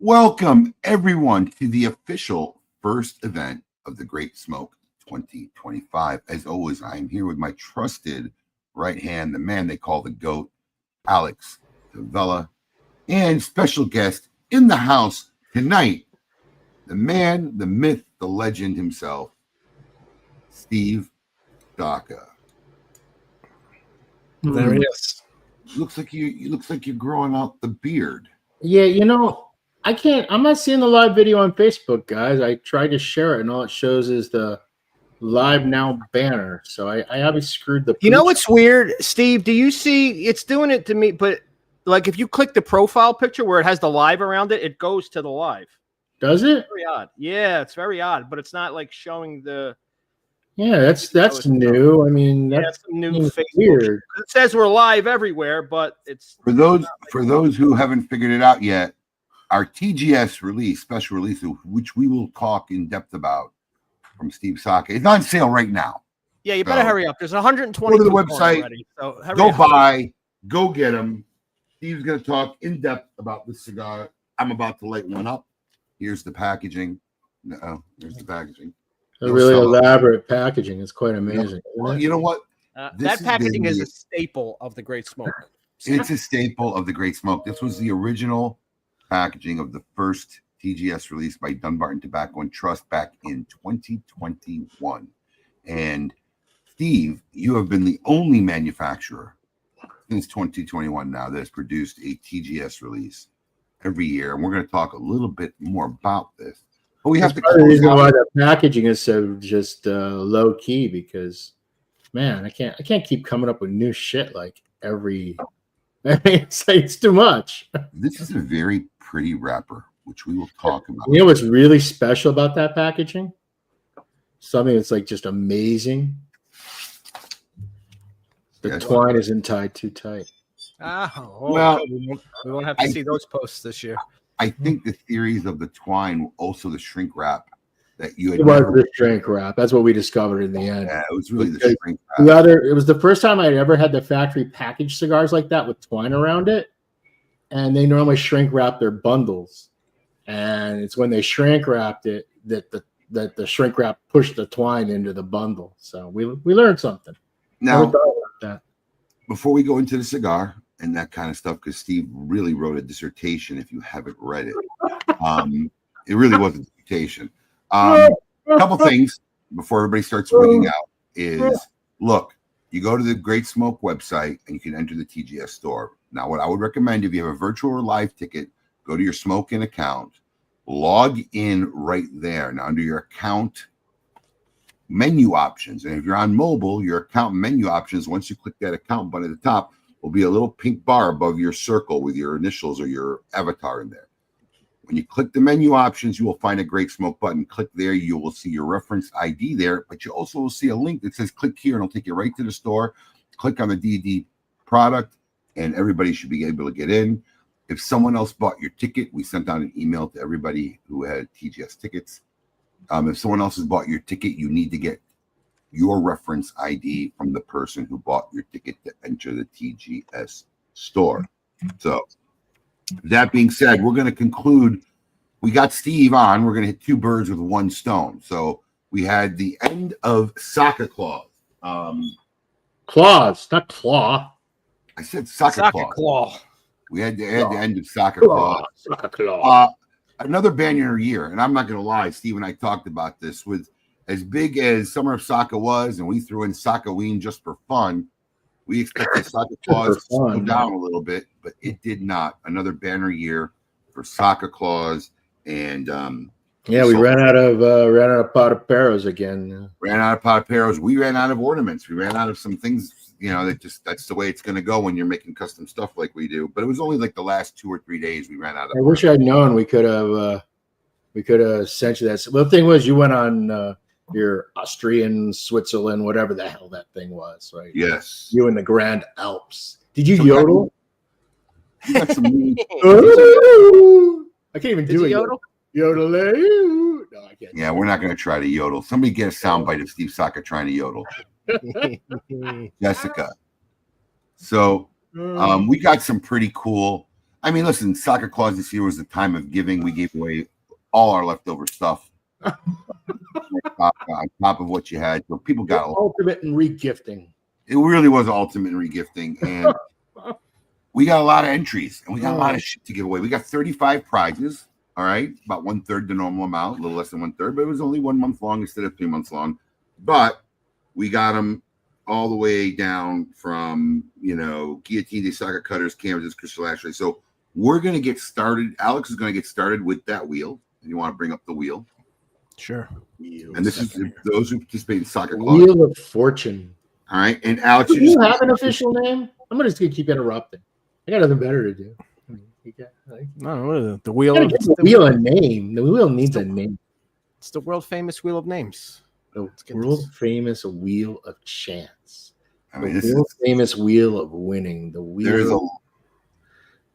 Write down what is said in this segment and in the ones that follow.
Welcome, everyone, to the official first event of the Great Smoke 2025. As always, I am here with my trusted right hand, the man they call the GOAT, Alex Zavella, and special guest in the house tonight, the man, the myth, the legend himself, Steve Saka. There he is. Looks like you're growing out the beard. Yeah, I'm not seeing the live video on Facebook, guys. I tried to share it, and all it shows is the live now banner. So I obviously screwed the. You know what's weird, Steve? Do you see it's doing it to me? But like, if you click the profile picture where it has the live around it, it goes to the live. Does it? It's very odd. Yeah, it's very odd. But it's not like showing the. Yeah, that's new. I mean, that's new Facebook. Weird. It says we're live everywhere, but it's for those who haven't figured it out yet. Our TGS release, special release, which we will talk in depth about from Steve Saka, it's on sale right now. Yeah, you better hurry up. There's 120. Go to the website. Already, so go buy. Go get them. Steve's going to talk in depth about this cigar. I'm about to light one up. Here's the packaging. Here's the packaging. A really elaborate packaging. It's quite amazing. Well, you know what? That packaging is a staple of the Great Smoke. It's a staple of the Great Smoke. This was the original packaging of the first TGS release by Dunbarton Tobacco and Trust back in 2021. And Steve, you have been the only manufacturer since 2021 now that has produced a TGS release every year. And we're going to talk a little bit more about this. But we have to. The reason why the packaging is so just low key, because man, I can't keep coming up with new shit like every. It's too much. This is a very pretty wrapper, which we will talk about. You know what's really special about that packaging? Something that's like just amazing. The twine isn't tied too tight. Well, we won't have to see those posts this year. I think the theories of the twine, also the shrink wrap that you had. It was the shrink wrap. That's what we discovered in the end. Yeah, it was really the shrink wrap. It was the first time I'd ever had the factory package cigars like that with twine around it. And they normally shrink wrap their bundles. And it's when they shrink wrapped it that the shrink wrap pushed the twine into the bundle. So we learned something. Now, before we go into the cigar and that kind of stuff, because Steve really wrote a dissertation, if you haven't read it. It really was a dissertation. A couple things before everybody starts wigging out is, look, you go to the Great Smoke website and you can enter the TGS store. Now, what I would recommend, if you have a virtual or live ticket, go to your Smoke In account, log in right there. Now, under your account menu options, and if you're on mobile, your account menu options, once you click that account button at the top, will be a little pink bar above your circle with your initials or your avatar in there. When you click the menu options, you will find a Great Smoke button. Click there. You will see your reference ID there, but you also will see a link that says click here, and it'll take you right to the store. Click on the DD product, and everybody should be able to get in. If someone else bought your ticket, we sent out an email to everybody who had TGS tickets. If someone else has bought your ticket, you need to get your reference ID from the person who bought your ticket to enter the TGS store. So, that being said, we're going to conclude. We got Steve on. We're going to hit two birds with one stone. So we had the end of Saka Claus. Claus, not claw. I said Saka Claus. We had the end of Saka Claus. Saka Claus. Another banner year, and I'm not going to lie. Steve and I talked about this. With as big as Summer of Saka was, and we threw in Sakaween just for fun. We expected Saka Claus to slow down a little bit, but it did not. Another banner year for Saka Claus, and we ran out of Pataperos again. Ran out of Pataperos. We ran out of ornaments. We ran out of some things. That's the way it's going to go when you're making custom stuff like we do. But it was only like the last 2 or 3 days we ran out of. I wish I'd known. We could have sent you that. Well, the thing was, you went on your Austrian, Switzerland, whatever the hell that thing was, right? Yes. You in the Grand Alps. Did you yodel? You got some I can't even do it. Yodel? Yodel. No, I can't. Yeah, we're not going to try to yodel. Somebody get a soundbite of Steve Saka trying to yodel. Jessica. So we got some pretty cool. I mean, listen, Saka Claus this year was the time of giving. We gave away all our leftover stuff on top of what you had. So people got ultimate in regifting. It really was ultimate in regifting. And we got a lot of entries and we got a lot of shit to give away. We got 35 prizes. All right. About 1/3 the normal amount, a little less than 1/3, but it was only 1 month long instead of 3 months long. But we got them all the way down from, guillotine, Saka cutters, canvases, crystal ashtrays. So we're going to get started. Alex is going to get started with that wheel. And you want to bring up the wheel? Sure. And this is those who participate in Saka Claus. Wheel of Fortune. All right. And Alex, do you have an official name? I'm just going to keep interrupting. I got nothing better to do. The wheel. The wheel a name. The wheel needs a name. It's the world famous wheel of names. The world famous wheel of chance. I mean, the world famous wheel of winning. The wheel. There's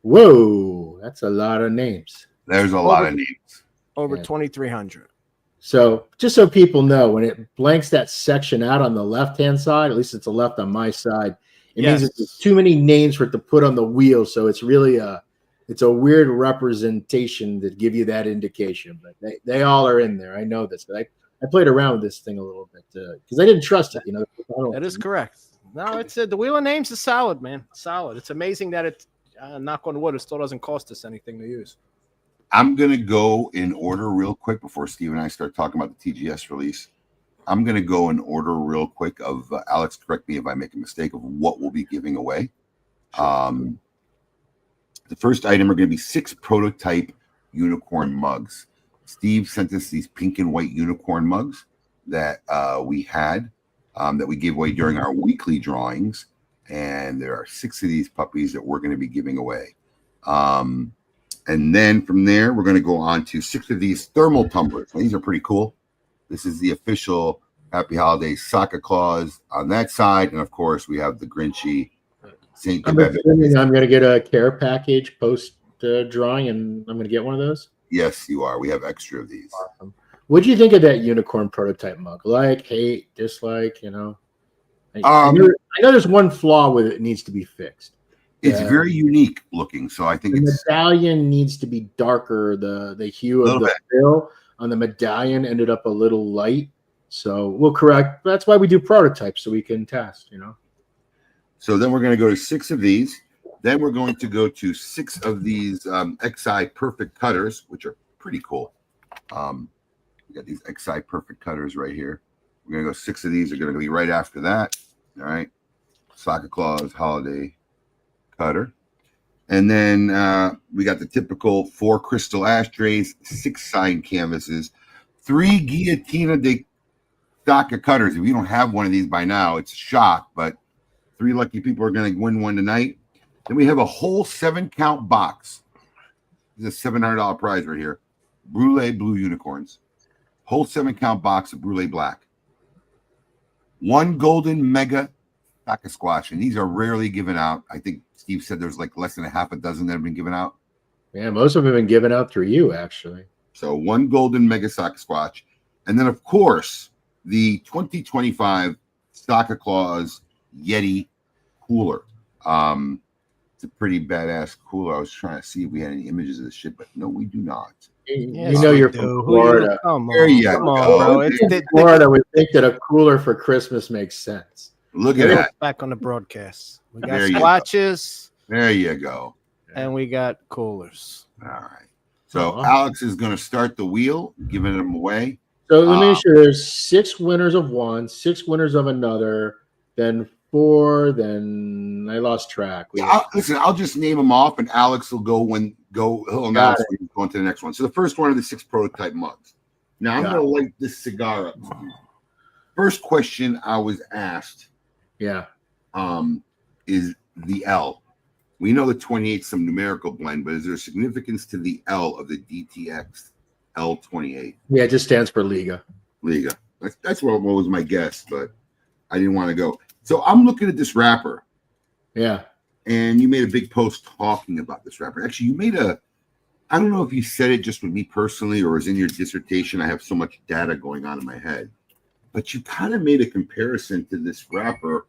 Whoa, that's a lot of names. There's a lot of names. Over 2,300. So just so people know, when it blanks that section out on the left-hand side, at least it's the left on my side, it means it's too many names for it to put on the wheel. So it's really it's a weird representation that give you that indication. But they all are in there. I know this, but I played around with this thing a little bit because I didn't trust it. That is correct. No, it's the wheel of names is solid, man. Solid. It's amazing that it, knock on wood, it still doesn't cost us anything to use. I'm going to go in order real quick before Steve and I start talking about the TGS release. I'm going to go in order real quick of Alex, correct me if I make a mistake, of what we'll be giving away. The first item are going to be 6 prototype unicorn mugs. Steve sent us these pink and white unicorn mugs that we had that we gave away during our weekly drawings. And there are 6 of these puppies that we're going to be giving away. And then from there, we're going to go on to 6 of these thermal tumblers. Now, these are pretty cool. This is the official Happy Holidays Saka Claus on that side. And, of course, we have the Grinchy St. I'm going to get a care package post drawing, and I'm going to get one of those? Yes, you are. We have extra of these. Awesome. What do you think of that unicorn prototype mug? Like, hate, dislike, I know there's one flaw with it. It needs to be fixed. It's very unique looking, so I think the medallion needs to be darker. The hue of the bill on the medallion ended up a little light, so we'll correct. That's why we do prototypes, so we can test. So then we're going to go to 6 of these. Then we're going to go to 6 of these XI Perfect Cutters, which are pretty cool. We got these XI Perfect Cutters right here. We're going to go 6 of these. Are going to be right after that. All right, Saka Claus Holiday Cutter. And then we got the typical 4 crystal ashtrays, 6 signed canvases, 3 Guillotina de Saka cutters. If you don't have one of these by now, it's a shock, but 3 lucky people are going to win one tonight. Then we have a whole 7-count box. This is a $700 prize right here. Brulee Blue Unicorns. Whole 7-count box of Brulee Black. 1 golden mega Saka Squash, and these are rarely given out. I think Steve said there's like less than a half a dozen that have been given out. Yeah, most of them have been given out through you, actually. So 1 golden mega Saka Squash. And then, of course, the 2025 Saka Claus Yeti cooler. It's a pretty badass cooler. I was trying to see if we had any images of this shit, but no, we do not. Yes, you're from Florida. There you go. Bro. It's Florida would think that a cooler for Christmas makes sense. Look at that. Back on the broadcast. We got There squatches. There you go. And we got coolers. All right. So Alex is going to start the wheel, giving them away. So let me make sure there's 6 winners of one, 6 winners of another, then 4, then I lost track. Listen, I'll just name them off, and Alex will he'll announce when he's going to the next one. So the first one are the 6 prototype mugs. Now I'm going to light this cigar up. First question I was asked, is the L. We know the 28 is some numerical blend, but is there significance to the L of the DTX L28? Yeah, it just stands for Liga. Liga. That's what was my guess, but I didn't want to go. So I'm looking at this wrapper. Yeah. And you made a big post talking about this wrapper. Actually, you made I don't know if you said it just with me personally or was in your dissertation. I have so much data going on in my head. But you kind of made a comparison to this wrapper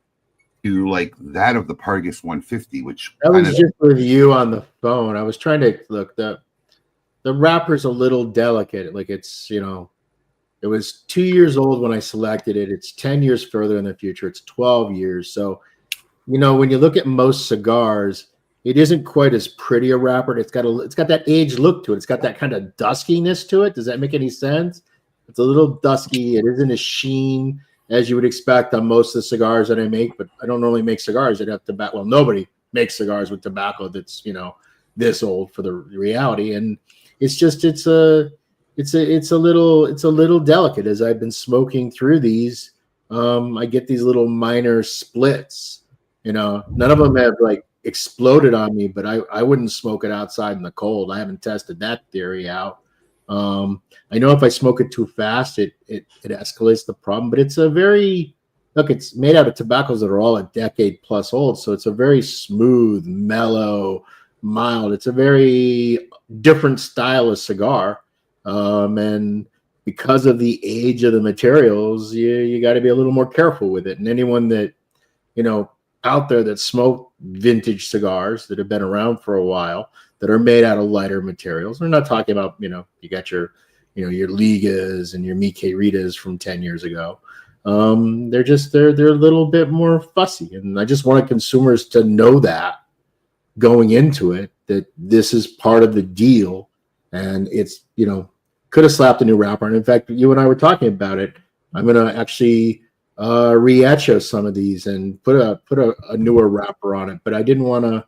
to like that of the Pargus 150, which That was just with you on the phone. I was trying to look. The wrapper's a little delicate. Like it's, it was 2 years old when I selected it. It's 10 years further in the future. It's 12 years. So, when you look at most cigars, it isn't quite as pretty a wrapper. It's got that aged look to it. It's got that kind of duskiness to it. Does that make any sense? It's a little dusky. It isn't as sheen as you would expect on most of the cigars that I make, but I don't normally make cigars that have tobacco. Well, nobody makes cigars with tobacco that's, this old for the reality. And it's just, it's a little delicate. As I've been smoking through these, I get these little minor splits, none of them have like exploded on me, but I wouldn't smoke it outside in the cold. I haven't tested that theory out. I know if I smoke it too fast, it escalates the problem, but it's it's made out of tobaccos that are all a decade plus old. So it's a very smooth, mellow, mild. It's a very different style of cigar. And because of the age of the materials, you got to be a little more careful with it. And anyone that, out there that smoke vintage cigars that have been around for a while, that are made out of lighter materials. We're not talking about, you got your, your Ligas and your Mickey Ritas from 10 years ago. They're a little bit more fussy. And I just wanted consumers to know that going into it, that this is part of the deal. And it's, could have slapped a new wrapper. And in fact, you and I were talking about it. I'm going to actually re-etcho some of these and put a newer wrapper on it. But I didn't want to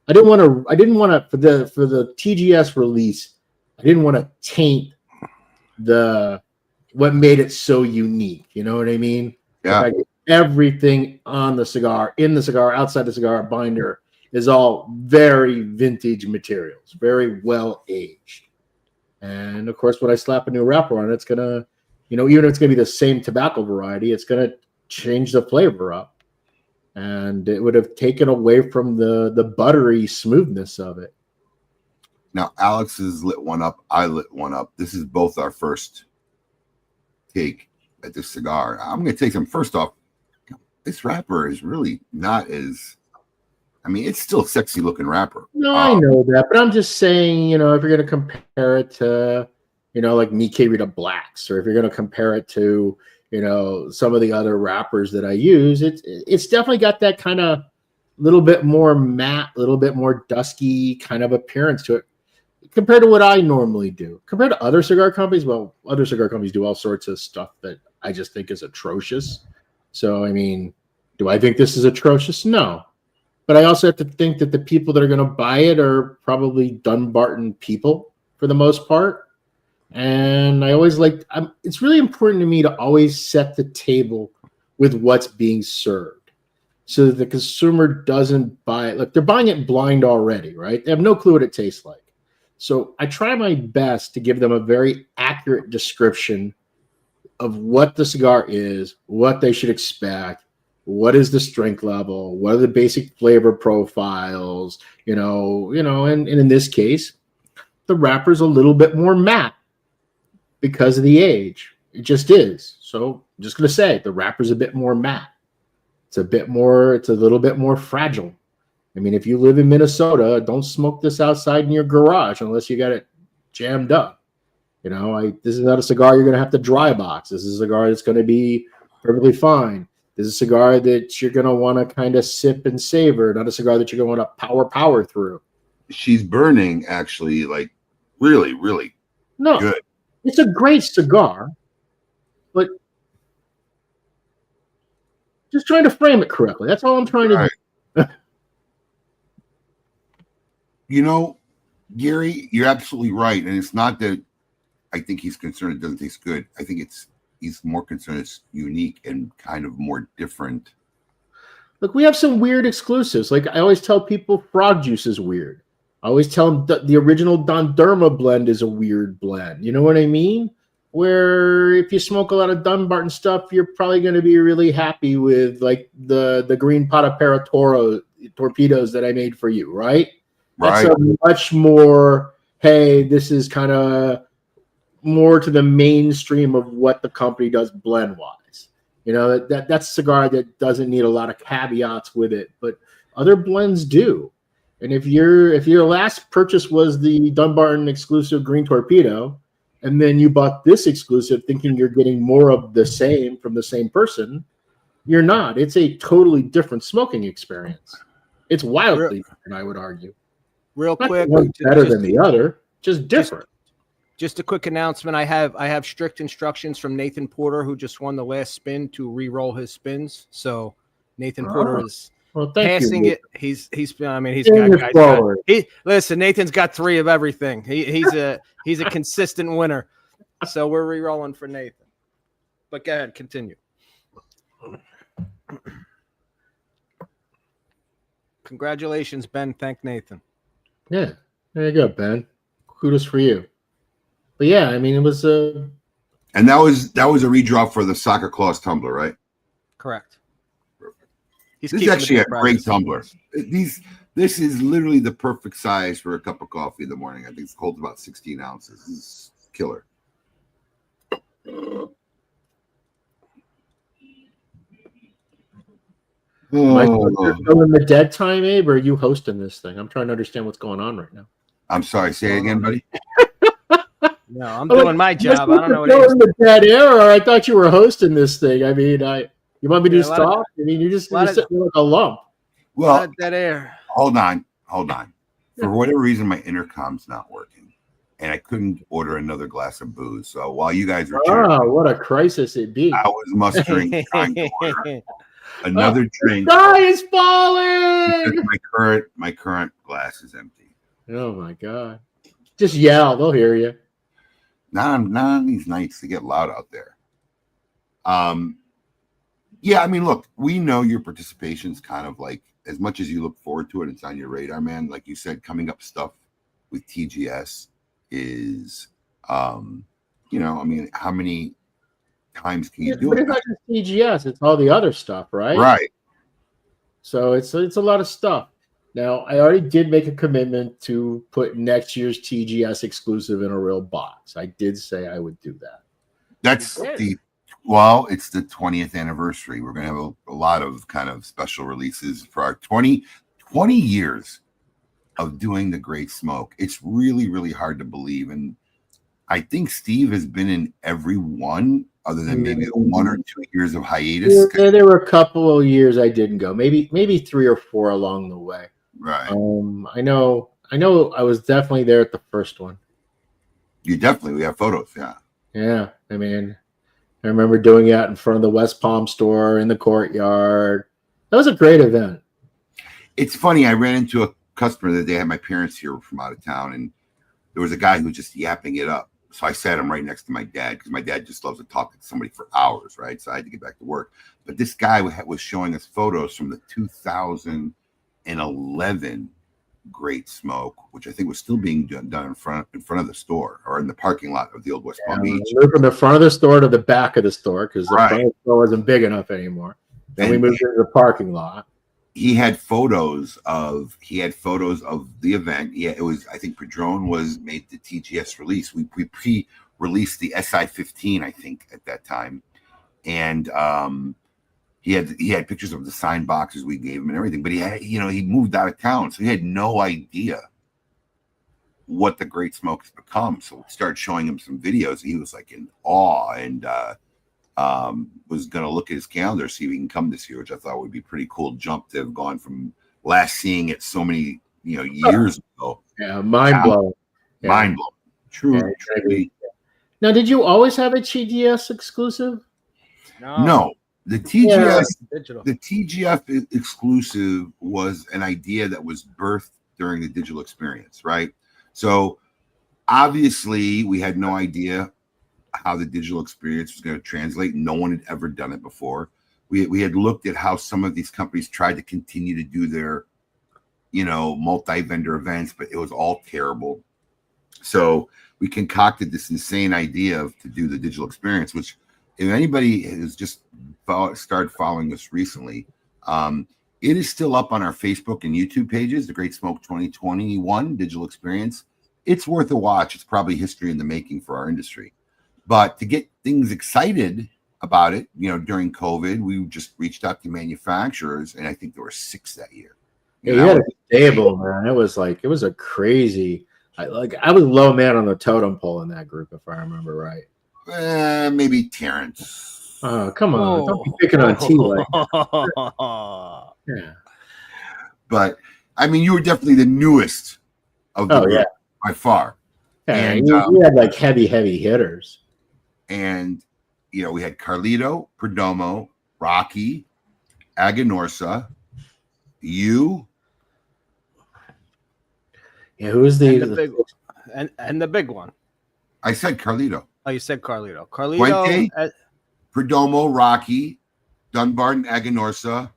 for the TGS release. I didn't want to taint what made it so unique. You know what I mean? Yeah. Like everything on the cigar, in the cigar, outside the cigar binder is all very vintage materials, very well aged. And of course, when I slap a new wrapper on it, it's gonna, even if it's gonna be the same tobacco variety, it's gonna change the flavor up. And it would have taken away from the buttery smoothness of it. Now, Alex has lit one up. I lit one up. This is both our first take at this cigar. I'm going to take them. First off, this wrapper is really not as... it's still a sexy looking wrapper. No, I know that. But I'm just saying, if you're going to compare it to, like Mickey Rita Blacks, or if you're going to compare it to... some of the other wrappers that I use, it's definitely got that kind of little bit more matte, little bit more dusky kind of appearance to it compared to what I normally do. Compared to other cigar companies, well, other cigar companies do all sorts of stuff that I just think is atrocious. So, do I think this is atrocious? No. But I also have to think that the people that are going to buy it are probably Dunbarton people for the most part. And I always it's really important to me to always set the table with what's being served so that the consumer doesn't buy it. Look, they're buying it blind already, right? They have no clue what it tastes like. So I try my best to give them a very accurate description of what the cigar is, what they should expect, what is the strength level, what are the basic flavor profiles, and in this case, the wrapper's a little bit more matte because of the age. It just is. So I'm just going to say the wrapper's a bit more matte. It's a little bit more fragile. If you live in Minnesota, don't smoke this outside in your garage unless you got it jammed up. This is not a cigar you're going to have to dry box. This is a cigar that's going to be perfectly fine. This is a cigar that you're going to want to kind of sip and savor, not a cigar that you're going to want to power through. She's burning actually like really, really good. It's a great cigar, but just trying to frame it correctly. That's all I'm trying to do. Gary, you're absolutely right. And it's not that I think he's concerned it doesn't taste good. I think he's more concerned it's unique and kind of more different. Look, we have some weird exclusives. Like I always tell people, frog juice is weird. I always tell them that the original Don Derma blend is a weird blend. You know what I mean? Where if you smoke a lot of Dunbarton stuff, you're probably going to be really happy with like the green Patapera torpedoes that I made for you, right? Right. That's a much more, hey, this is kind of more to the mainstream of what the company does blend-wise. You know, that's a cigar that doesn't need a lot of caveats with it, but other blends do. And if your last purchase was the Dunbarton exclusive Green Torpedo, and then you bought this exclusive thinking you're getting more of the same from the same person, you're not. It's a totally different smoking experience. It's wildly different, I would argue. Real quick, one's better than the other, just different. Just a quick announcement. I have strict instructions from Nathan Porter, who just won the last spin, to re-roll his spins. So Nathan Porter is passing it. He's listen, Nathan's got 3 of everything. He's a consistent winner. So we're re-rolling for Nathan. But go ahead, continue. Congratulations, Ben. Thank Nathan. Yeah, there you go, Ben. Kudos for you. But yeah, I mean, it was and that was a redraw for the Saka Claus tumbler, right? Correct. This is actually a great tumbler. This is literally the perfect size for a cup of coffee in the morning. I think it's holds about 16 ounces. This is killer. Am I filling the dead time, Abe, or are you hosting this thing? I'm trying to understand what's going on right now. I'm sorry. Say it again, buddy. No, I'm doing my job. I don't know what it is. The dead air, or I thought you were hosting this thing. I mean, you want me to just talk? I mean, you're sitting like a lump. Well, dead air. Hold on. For whatever reason, my intercom's not working, and I couldn't order another glass of booze. So while you guys were cheering, what a crisis it be! I was mustering trying to order another drink. The sky is falling. My current glass is empty. Oh my god! Just yell; they'll hear you. Not on these nights. They get loud out there. Yeah, I mean, look, we know your participation's kind of like, as much as you look forward to it, it's on your radar, man. Like you said, coming up stuff with TGS is, I mean, how many times can you do it? It's not just TGS; it's all the other stuff, right? Right. So it's a lot of stuff. Now, I already did make a commitment to put next year's TGS exclusive in a real box. I did say I would do that. It's the 20th anniversary. We're going to have a lot of kind of special releases for our 20 years of doing the Great Smoke. It's really, really hard to believe. And I think Steve has been in every one, other than maybe 1 or 2 years of hiatus. Yeah, there were a couple of years I didn't go, maybe 3 or 4 along the way. Right. I know I was definitely there at the first one. We have photos. Yeah. Yeah. I mean, I remember doing it in front of the West Palm store in the courtyard. That was a great event. It's funny. I ran into a customer the day I had my parents here from out of town, and there was a guy who was just yapping it up. So I sat him right next to my dad, because my dad just loves to talk to somebody for hours, right? So I had to get back to work. But this guy was showing us photos from the 2011 Great Smoke, which I think was still being done in front of the store, or in the parking lot of the old West Palm Beach. We moved from the front of the store to the back of the store, because the front of the store wasn't big enough anymore. Then we moved into the parking lot. He had photos of the event. Yeah, it was, I think Padron was made the TGS release. We pre-released the SI-15, I think, at that time. And he had pictures of the signed boxes we gave him and everything. But he moved out of town, so he had no idea what the Great Smoke has become. So we started showing him some videos. He was like in awe, and was going to look at his calendar, see if he can come this year, which I thought would be a pretty cool jump to have gone from last seeing it so many years ago. Yeah, mind blowing. Mind blowing. True. Now, did you always have a TGS exclusive? No. The TGF exclusive was an idea that was birthed during the digital experience, right? So obviously we had no idea how the digital experience was going to translate. No one had ever done it before. We had looked at how some of these companies tried to continue to do their, multi-vendor events, but it was all terrible. So we concocted this insane idea to do the digital experience, which, if anybody has just started following us recently, it is still up on our Facebook and YouTube pages, the Great Smoke 2021 Digital Experience. It's worth a watch. It's probably history in the making for our industry. But to get things excited about it. During COVID, we just reached out to manufacturers, and I think there were 6 that year. Yeah, you had a stable, man. It was a crazy. I was low man on the totem pole in that group, if I remember right. Maybe Terrence. Oh, come on! Don't be picking on T like that. Yeah. But I mean, you were definitely the newest of the group by far. Yeah, and you had like heavy hitters. And we had Carlito, Perdomo, Rocky, Aganorsa, you. Yeah, who was the big and the big one? I said Carlito. Oh, you said Carlito. Puente, Perdomo, Rocky, Dunbarton, Aganorsa.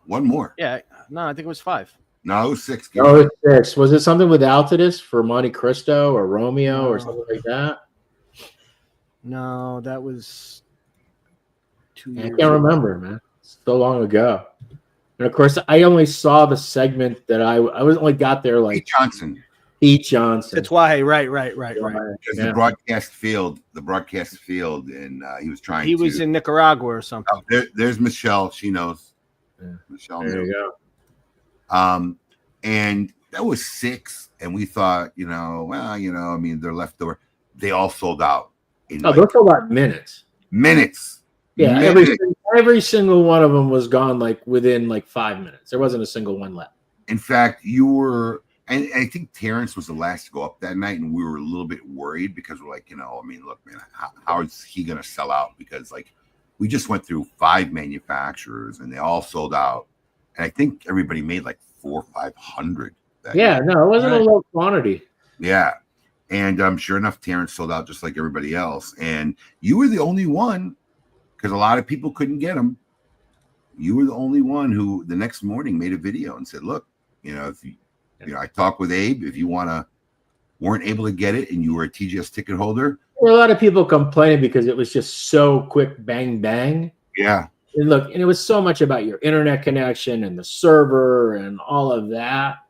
One more. Yeah, no, I think it was 5. No, it was 6. Oh, it was 6. Was it something with Altidus for Monte Cristo or Romeo or something like that? No, that was 2 years. I can't remember, man. So long ago. And of course, I only saw the segment that I was only got there like Pete Johnson. That's why, right. Because the broadcast field, and he was trying. He was in Nicaragua or something. Oh, there's Michelle. She knows. Yeah. Michelle. There you go. And that was 6, and we thought, I mean, they're left over. They all sold out. They're sold out minutes. Yeah, every single one of them was gone like within like 5 minutes. There wasn't a single one left. In fact, you were, and I think Terrence was the last to go up that night, and we were a little bit worried because we're like, I mean, look, man, how is he going to sell out? Because like we just went through 5 manufacturers, and they all sold out, and I think everybody made like 400 or 500. Yeah, no, it wasn't a low quantity. Yeah. And sure enough, Terrence sold out just like everybody else. And you were the only one, because a lot of people couldn't get them. You were the only one who the next morning made a video and said, look, if I talked with Abe, if you weren't able to get it and you were a TGS ticket holder. There were a lot of people complaining because it was just so quick, bang, bang. Yeah. And look, and it was so much about your internet connection and the server and all of that,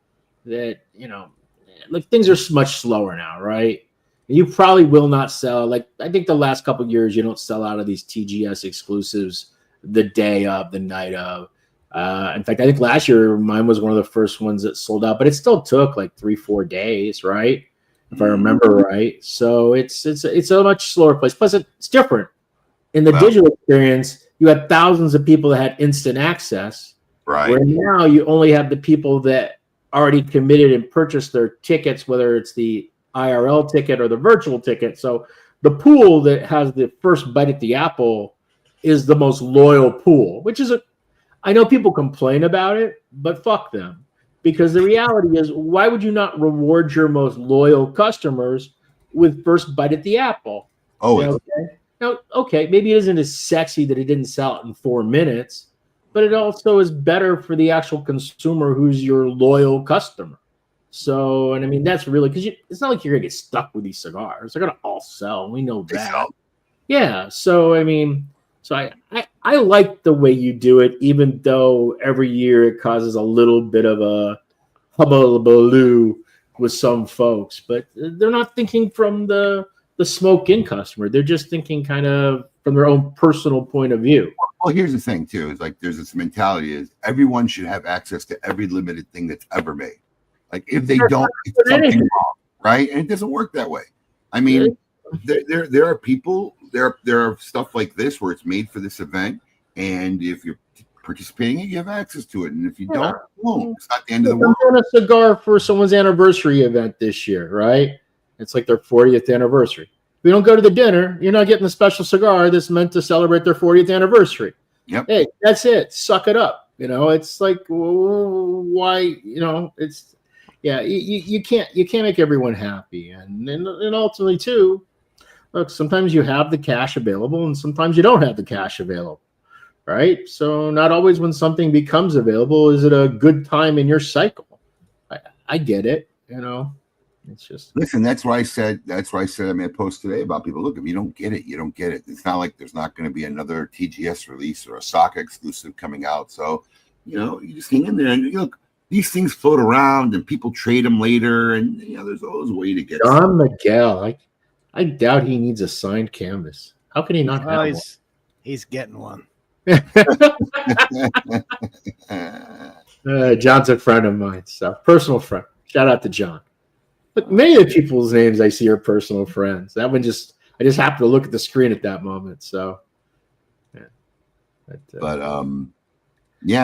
like things are much slower now, right? And you probably will not sell. Like I think the last couple of years, you don't sell out of these TGS exclusives the day of, the night of. In fact, I think last year mine was one of the first ones that sold out, but it still took like 3-4 days, right? If I remember right. So it's a much slower place. Plus, it's different. In the digital experience, you had thousands of people that had instant access. Right. Where now you only have the people that already committed and purchased their tickets, whether it's the IRL ticket or the virtual ticket. So the pool that has the first bite at the apple is the most loyal pool, which is I know people complain about it, but fuck them. Because the reality is, why would you not reward your most loyal customers with first bite at the apple? Oh, Now, maybe it isn't as sexy that it didn't sell out in 4 minutes, but it also is better for the actual consumer who's your loyal customer. So, and I mean, that's really, because it's not like you're going to get stuck with these cigars. They're going to all sell. We know that. Yeah. So, I mean, I like the way you do it, even though every year it causes a little bit of a hullabaloo with some folks, but they're not thinking from the smoke-in customer. They're just thinking kind of from their own personal point of view. Well, here's the thing, too. Is like there's this mentality is everyone should have access to every limited thing that's ever made. Like if they don't, it's something wrong, right? And it doesn't work that way. I mean, there are people, there are stuff like this where it's made for this event, and if you're participating, you have access to it, and if you don't, you won't. It's not the end of the world. I'm doing a cigar for someone's anniversary event this year, right? It's like their 40th anniversary. If you don't go to the dinner, you're not getting the special cigar that's meant to celebrate their 40th anniversary. Yep. Hey, that's it. Suck it up. It's like, why? It's you can't make everyone happy, and ultimately too. Look, sometimes you have the cash available, and sometimes you don't have the cash available, right? So not always when something becomes available is it a good time in your cycle. I get it. It's just listen. That's why I said. I made a post today about people. Look, if you don't get it, you don't get it. It's not like there's not going to be another TGS release or a Saka exclusive coming out. So, you just hang in there and look. These things float around, and people trade them later, and there's always a way to get. Don Miguel, I doubt he needs a signed canvas. How can he not have one? He's getting one. John's a friend of mine, so personal friend. Shout out to John. But many of the people's names I see are personal friends. That one I just happened to look at the screen at that moment. So, yeah.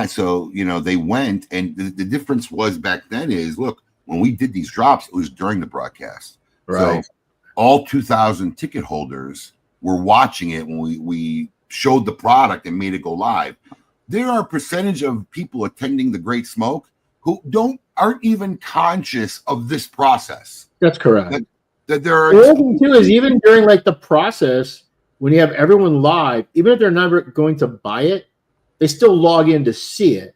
So they went, and the difference was back then is look, when we did these drops, it was during the broadcast. Right. So all 2,000 ticket holders were watching it when we showed the product and made it go live. There are a percentage of people attending the Great Smoke who aren't even conscious of this process. That's correct. That there are. The other thing too is even during like the process, when you have everyone live, even if they're never going to buy it, they still log in to see it,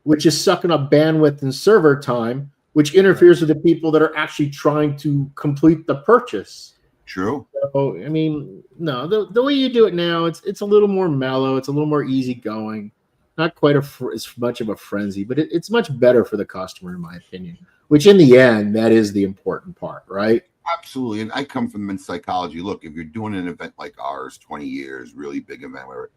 which is sucking up bandwidth and server time, which interferes with the people that are actually trying to complete the purchase. True. So, I mean, no, the way you do it now, it's a little more mellow, it's a little more easygoing, not quite as much of a frenzy, but it's much better for the customer, in my opinion. Which, in the end, that is the important part, right? Absolutely. And I come from men's psychology. Look, if you're doing an event like ours, 20 years, really big event, whatever,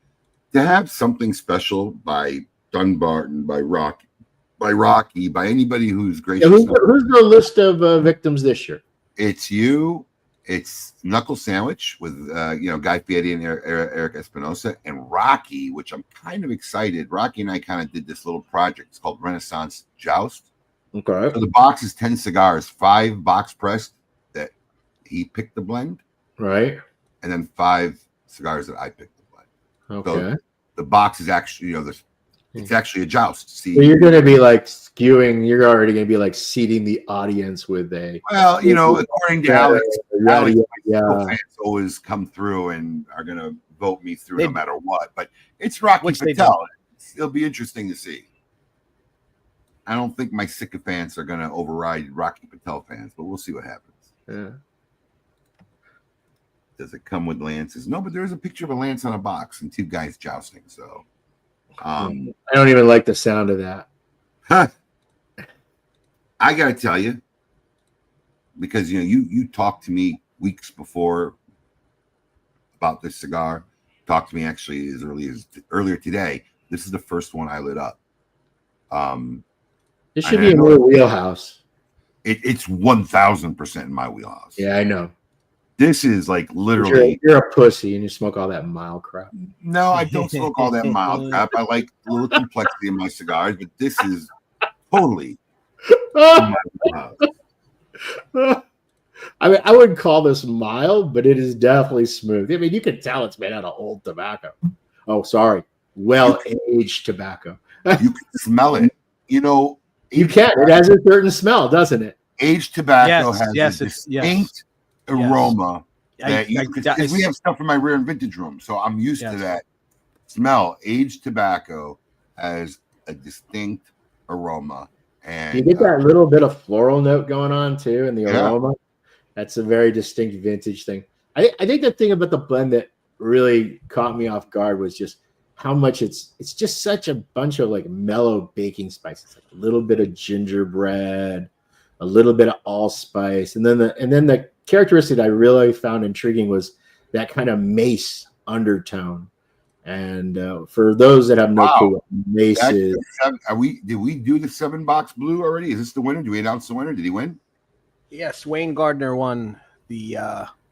to have something special by Dunbarton, by Rocky, by anybody who's gracious. Yeah, who's the list of victims this year? It's you. It's Knuckle Sandwich with Guy Fieri and Eric Espinosa, and Rocky, which I'm kind of excited. Rocky and I kind of did this little project. It's called Renaissance Joust. Okay. So the box is 10 cigars, 5 box pressed that he picked the blend, right, and then 5 cigars that I picked the blend. Okay. So the box is actually, it's actually a joust. See, so you're going to be like skewing. You're already going to be like seating the audience with a. Well, according to Alex, fans always come through and are going to vote me through no matter what. But it's Rocky Patel. It'll be interesting to see. I don't think my sycophants are going to override Rocky Patel fans, but we'll see what happens. Yeah. Does it come with lances? No, but there's a picture of a lance on a box and 2 guys jousting. So, I don't even like the sound of that. Huh. I got to tell you, because you talked to me weeks before about this cigar. Talked to me actually as earlier today. This is the first one I lit up. It should be in your wheelhouse. It's 1,000% in my wheelhouse. Yeah, I know. This is like literally. You're a pussy and you smoke all that mild crap. No, I don't smoke all that mild crap. I like a little complexity in my cigars, but this is totally. I mean, I wouldn't call this mild, but it is definitely smooth. I mean, you can tell it's made out of old tobacco. Oh, sorry, well-aged tobacco. You can smell it. You can. It has a certain smell, doesn't it? Aged tobacco has a distinct aroma that because we have stuff in my rare and vintage room, so I'm used to that smell. Aged tobacco has a distinct aroma, and you get that little bit of floral note going on too in the aroma. That's a very distinct vintage thing. I think the thing about the blend that really caught me off guard was just how much it's just such a bunch of like mellow baking spices, like a little bit of gingerbread, a little bit of allspice, and then the characteristic I really found intriguing was that kind of mace undertone. And for those that have no clue what mace is, did we do the 7-box blue already? Is this the winner? Do we announce the winner? Did he win? Yes, Wayne Gardner won the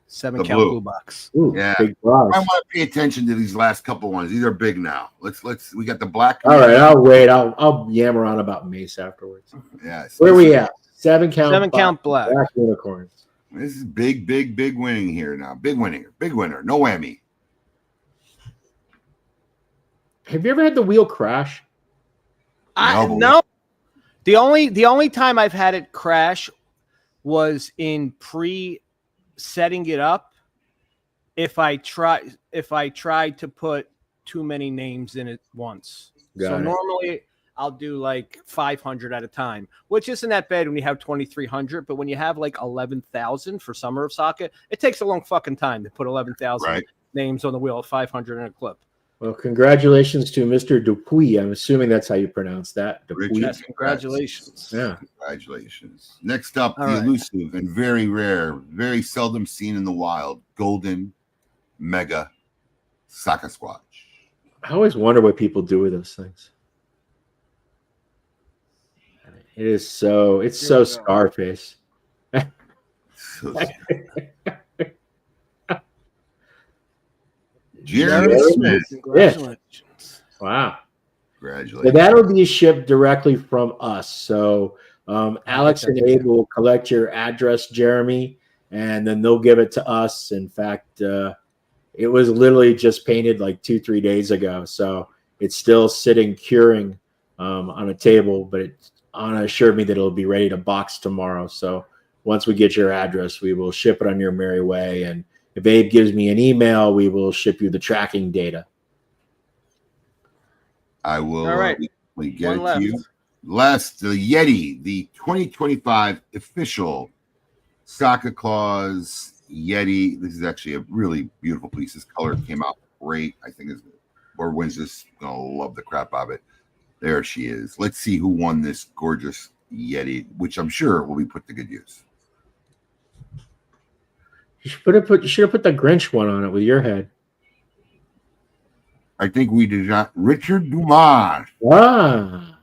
7-count blue box. Ooh, yeah, big I want to pay attention to these last couple ones. These are big now. Let's. We got the black. All right, I'll wait. I'll yammer on about mace afterwards. Yeah. Where are we at? 7-count. 7-count black unicorns. This is big winning here now. Big winner. No whammy. Have you ever had the wheel crash? No. The only time I've had it crash was in setting it up. If I tried to put too many names in it once. Normally I'll do like 500 at a time, which isn't that bad when you have 2,300. But when you have like 11,000 for Summer of Saka, it takes a long fucking time to put 11,000 names on the wheel of 500 in a clip. Well, congratulations to Mr. Dupuy. I'm assuming that's how you pronounce that. Dupuy. Yes, congratulations. Yeah. Congratulations. Next up, the elusive and very rare, very seldom seen in the wild, golden mega Saka Squatch. I always wonder what people do with those things. It's so Scarface. So Jeremy Smith. Congratulations. Wow. Congratulations. So that'll be shipped directly from us. So Alex and Abe will collect your address, Jeremy, and then they'll give it to us. In fact, it was literally just painted like 2-3 days ago. So it's still sitting curing on a table, but Anna assured me that it'll be ready to box tomorrow. So once we get your address, we will ship it on your merry way. And if Abe gives me an email, we will ship you the tracking data. I will All right. we get it to you. Last, the Yeti, the 2025 official Saka Claus Yeti. This is actually a really beautiful piece. This color came out great. I think whoever wins this gonna love the crap out of it. There she is. Let's see who won this gorgeous Yeti, which I'm sure will be put to good use. You should have put the Grinch one on it with your head. I think we did not. Richard Dumas. Ah.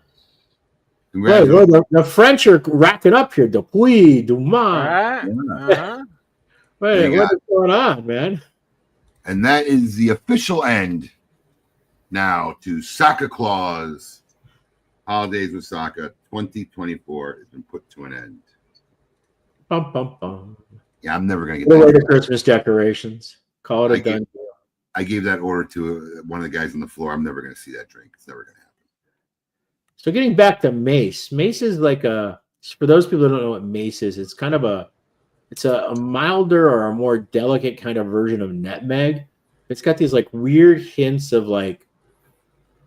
Wait, the French are racking up here. Depuis, Dumas. Wait, what's going on, man? And that is the official end now to Saka Claus. Holidays with Saka 2024 has been put to an end. Bum, bum, bum. Yeah, I'm never going to get that. The Christmas decorations. Call it a done. I gave that order to one of the guys on the floor. I'm never going to see that drink. It's never going to happen. So getting back to mace. Mace is like for those people who don't know what mace is, it's kind of a milder or a more delicate kind of version of nutmeg. It's got these like weird hints of like,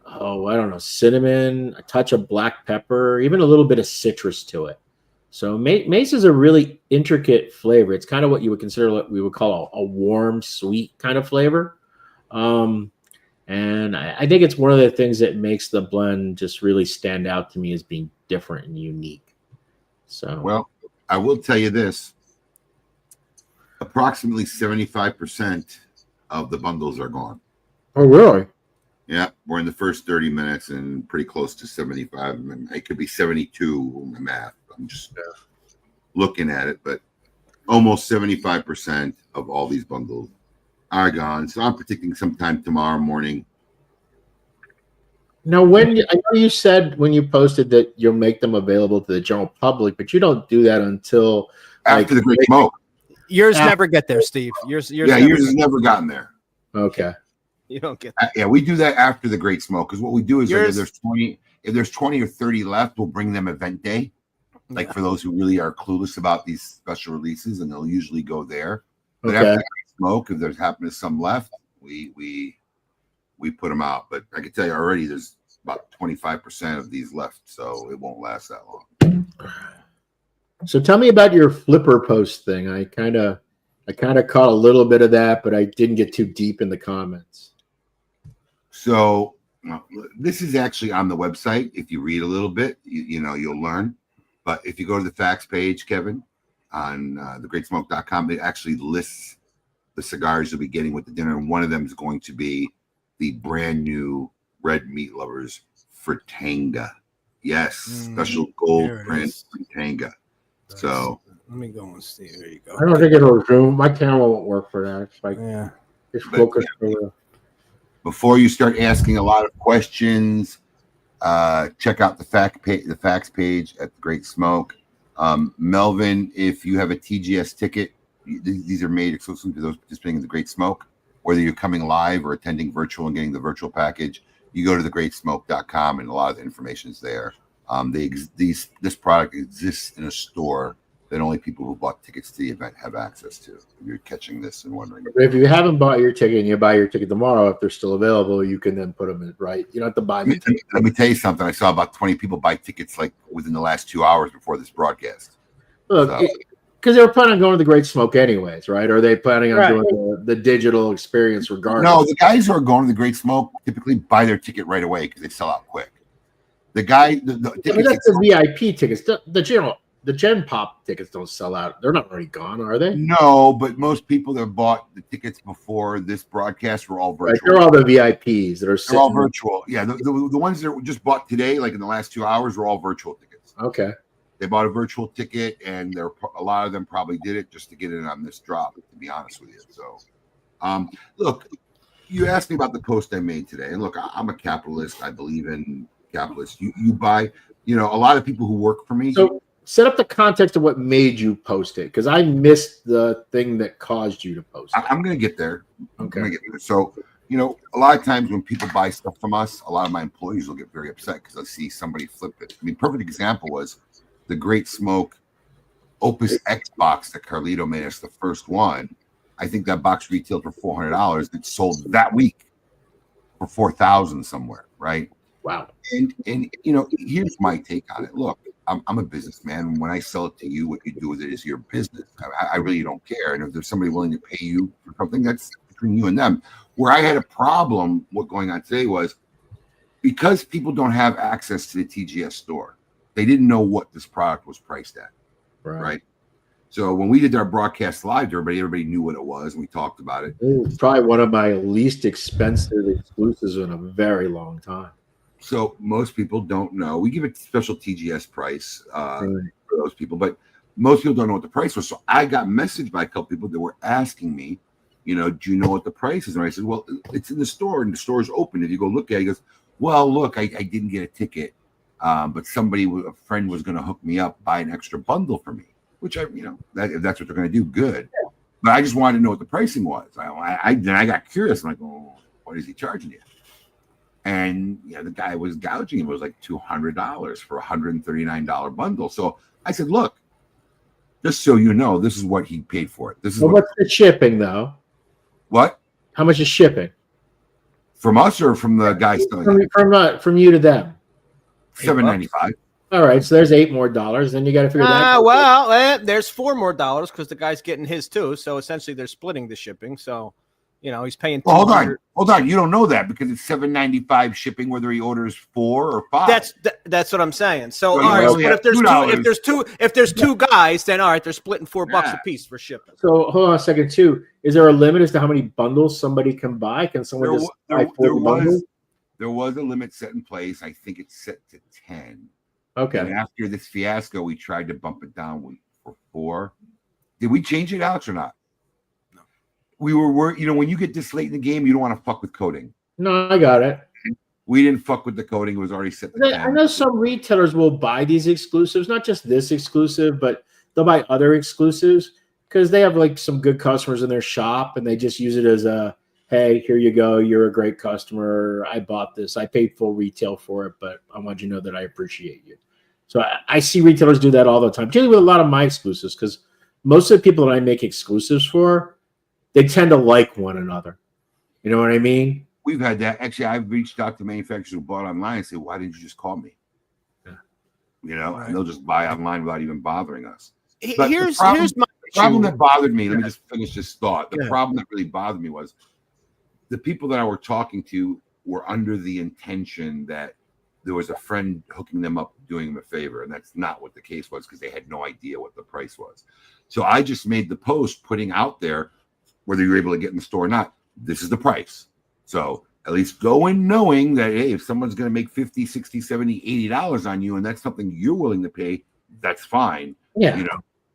I don't know, cinnamon, a touch of black pepper, even a little bit of citrus to it. So mace is a really intricate flavor. It's kind of what you would consider what we would call a warm, sweet kind of flavor. And I think it's one of the things that makes the blend just really stand out to me as being different and unique. So, well, I will tell you this. Approximately 75% of the bundles are gone. Oh, really? Yeah, we're in the first 30 minutes and pretty close to 75. And it could be 72 in the math. I'm just looking at it, but almost 75% of all these bundles are gone. So I'm predicting sometime tomorrow morning. Now, I know you said when you posted that you'll make them available to the general public, but you don't do that until after the Great Smoke. Yours never get there, Steve. Yours has never gotten there. Okay. You don't get that. Yeah, we do that after the Great Smoke because what we do is like if there's 20 or 30 left, we'll bring them event day. Like for those who really are clueless about these special releases, and they'll usually go there. But after the Great Smoke, if there's happens some left, we put them out. But I can tell you already, there's about 25% of these left, so it won't last that long. So tell me about your flipper post thing. I kind of caught a little bit of that, but I didn't get too deep in the comments. So this is actually on the website. If you read a little bit, you'll learn. But if you go to the facts page, Kevin, on thegreatsmoke.com, it actually lists the cigars you'll be getting with the dinner. And one of them is going to be the brand new Red Meat Lovers Fritanga. Yes, special gold print Fritanga. So let me go and see. There you go. I don't think it'll zoom. My camera won't work for that. It's like it's focused for before you start asking a lot of questions, check out the facts page at the Great Smoke. Melvin, if you have a TGS ticket, these are made exclusively to those participating in the Great Smoke. Whether you're coming live or attending virtual and getting the virtual package, you go to thegreatsmoke.com and a lot of the information is there. This product exists in a store that only people who bought tickets to the event have access to. If you're catching this and wondering. If you haven't bought your ticket and you buy your ticket tomorrow, if they're still available, you can then put them in, right? You don't have to buy the ticket. Let me tell you something. I saw about 20 people buy tickets like within the last 2 hours before this broadcast. Look, because they were planning on going to the Great Smoke anyways, right? Or are they planning on doing the digital experience regardless? No, the guys who are going to the Great Smoke typically buy their ticket right away because they sell out quick. The guy, the that's the VIP tickets. The general the Gen Pop tickets don't sell out. They're not already gone, are they? No, but most people that bought the tickets before this broadcast were all virtual. Right, they're all the VIPs that are They're all virtual. Yeah, the ones that were just bought today, like in the last 2 hours, were all virtual tickets. Okay. They bought a virtual ticket, and a lot of them probably did it just to get in on this drop, to be honest with you. So, look, you asked me about the post I made today, and look, I'm a capitalist. I believe in capitalists. You buy, a lot of people who work for me. So set up the context of what made you post it, because I missed the thing that caused you to post it. I'm going to get there. Okay. So, a lot of times when people buy stuff from us, a lot of my employees will get very upset because I see somebody flip it. I mean, perfect example was the Great Smoke Opus X box that Carlito made us, the first one. I think that box retailed for $400. It sold that week for $4,000 somewhere, right? Wow. And here's my take on it. Look, I'm a businessman. When I sell it to you, what you do with it is your business. I really don't care. And if there's somebody willing to pay you for something, that's between you and them. Where I had a problem, what going on today was because people don't have access to the TGS store, they didn't know what this product was priced at, right? So when we did our broadcast live to everybody knew what it was, and we talked about it. It's probably one of my least expensive exclusives in a very long time. So most people don't know. We give a special TGS price for those people, but most people don't know what the price was. So I got messaged by a couple people that were asking me, do you know what the price is? And I said, well, it's in the store, and the store is open. If you go look at it, he goes, well, look, I didn't get a ticket, but a friend was going to hook me up, buy an extra bundle for me, which if that's what they're going to do, good. Yeah. But I just wanted to know what the pricing was. I got curious. I'm like, oh, what is he charging you? And the guy was gouging him. It was like $200 for a $139 bundle. So I said, look, just so you know, this is what he paid for it. This is what's the shipping though? What? How much is shipping? From us or from the guy selling it? From you to them. $7.95. All right, so there's $8 more. Then you got to figure that. Well, there's $4 more because the guy's getting his too. So essentially, they're splitting the shipping. So, he's paying. Well, hold on. You don't know that because it's $7.95 shipping whether he orders 4 or 5. That's what I'm saying. So, all right, but if there's two guys, then all right, they're splitting $4 a piece for shipping. So hold on a second too. Is there a limit as to how many bundles somebody can buy? Can someone just buy 4 bundles? There was a limit set in place. I think it's set to 10. Okay. And after this fiasco, we tried to bump it down for 4. Did we change it, Alex, or not? No. We were when you get this late in the game, you don't want to fuck with coding. No, I got it. We didn't fuck with the coding. It was already set to 10. I know some retailers will buy these exclusives, not just this exclusive, but they'll buy other exclusives because they have like some good customers in their shop and they just use it as a, hey, here you go. You're a great customer. I bought this. I paid full retail for it, but I want you to know that I appreciate you. So I see retailers do that all the time, particularly with a lot of my exclusives, because most of the people that I make exclusives for, they tend to like one another. You know what I mean? We've had that. Actually, I've reached out to manufacturers who bought online and say, why didn't you just call me? Yeah. And they'll just buy online without even bothering us. But here's my problem that bothered me. Let me just finish this thought. The problem that really bothered me was the people that I were talking to were under the intention that there was a friend hooking them up, doing them a favor. And that's not what the case was because they had no idea what the price was. So I just made the post putting out there, whether you're able to get in the store or not, this is the price. So at least go in knowing that, hey, if someone's going to make $50, $60, $70, $80 on you, and that's something you're willing to pay, that's fine. Yeah.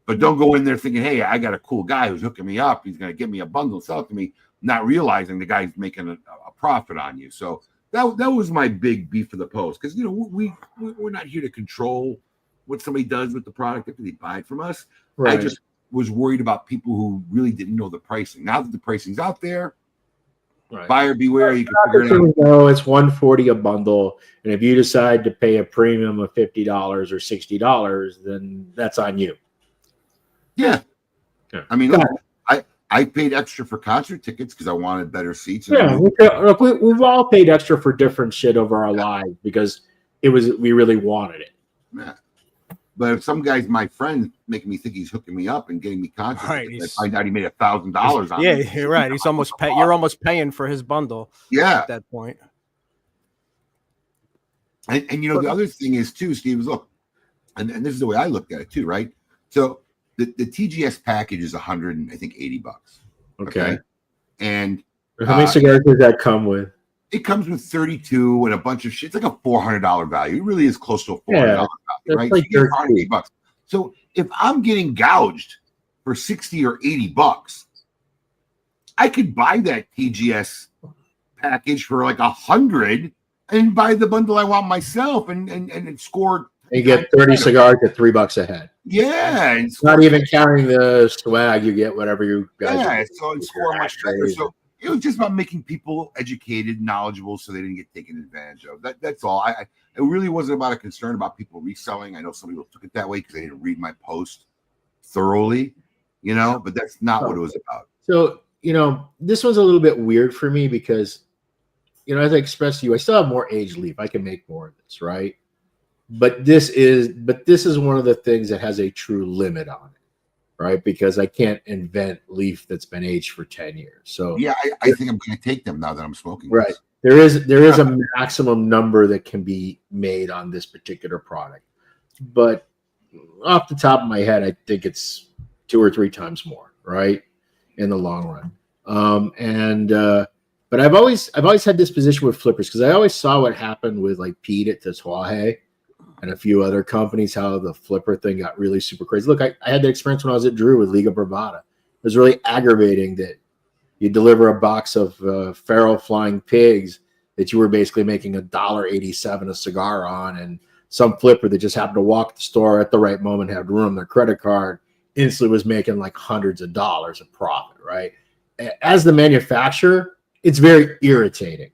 But don't go in there thinking, hey, I got a cool guy who's hooking me up. He's going to give me a bundle, sell it to me, not realizing the guy's making a profit on you. So that was my big beef for the post because, we're not here to control what somebody does with the product after they buy it from us. Right. I just was worried about people who really didn't know the pricing. Now that the pricing's out there, buyer beware. You can figure it out. No, it's $140 a bundle, and if you decide to pay a premium of $50 or $60, then that's on you. Yeah. I mean, look, I paid extra for concert tickets because I wanted better seats. Yeah, we've all paid extra for different shit over our lives because we really wanted it. Yeah. But if some guy's my friend making me think he's hooking me up and getting me concert tickets, I find out he made $1,000 on me. You're right. He's you're almost paying for his bundle. Yeah. At that point. And the other thing is too, Steve, is look, and this is the way I looked at it too, right? So the TGS package is $180. Okay. And how many cigars does that come with? It comes with 32 and a bunch of shit. It's like a $400 value. It really is close to a $400 value, right? Like so you get $180. So if I'm getting gouged for 60 or $80, I could buy that TGS package for like 100 and buy the bundle I want myself and score. And you get 30 cigars at $3 a head. Yeah, and not even counting the swag. You get whatever you guys. Yeah, so it's score much better. So it was just about making people educated, knowledgeable, so they didn't get taken advantage of. That's all. It really wasn't about a concern about people reselling. I know some people took it that way because they didn't read my post thoroughly, but that's not what it was about. So, this was a little bit weird for me because, as I expressed to you, I still have more age leave. I can make more of this, right? But this is one of the things that has a true limit on it. Right, because I can't invent leaf that's been aged for 10 years. So yeah, I think I'm going to take them now that I'm smoking. Right, there is a maximum number that can be made on this particular product, but off the top of my head, I think it's 2 or 3 times more. Right, in the long run, but I've always had this position with flippers because I always saw what happened with like Pete at Tatuaje and a few other companies, how the flipper thing got really super crazy. Look, I had that experience when I was at Drew with Liga Bravada. It was really aggravating that you deliver a box of feral flying pigs that you were basically making $1.87 a cigar on, and some flipper that just happened to walk the store at the right moment, had room on their credit card, instantly was making like hundreds of dollars of profit, right? As the manufacturer, it's very irritating.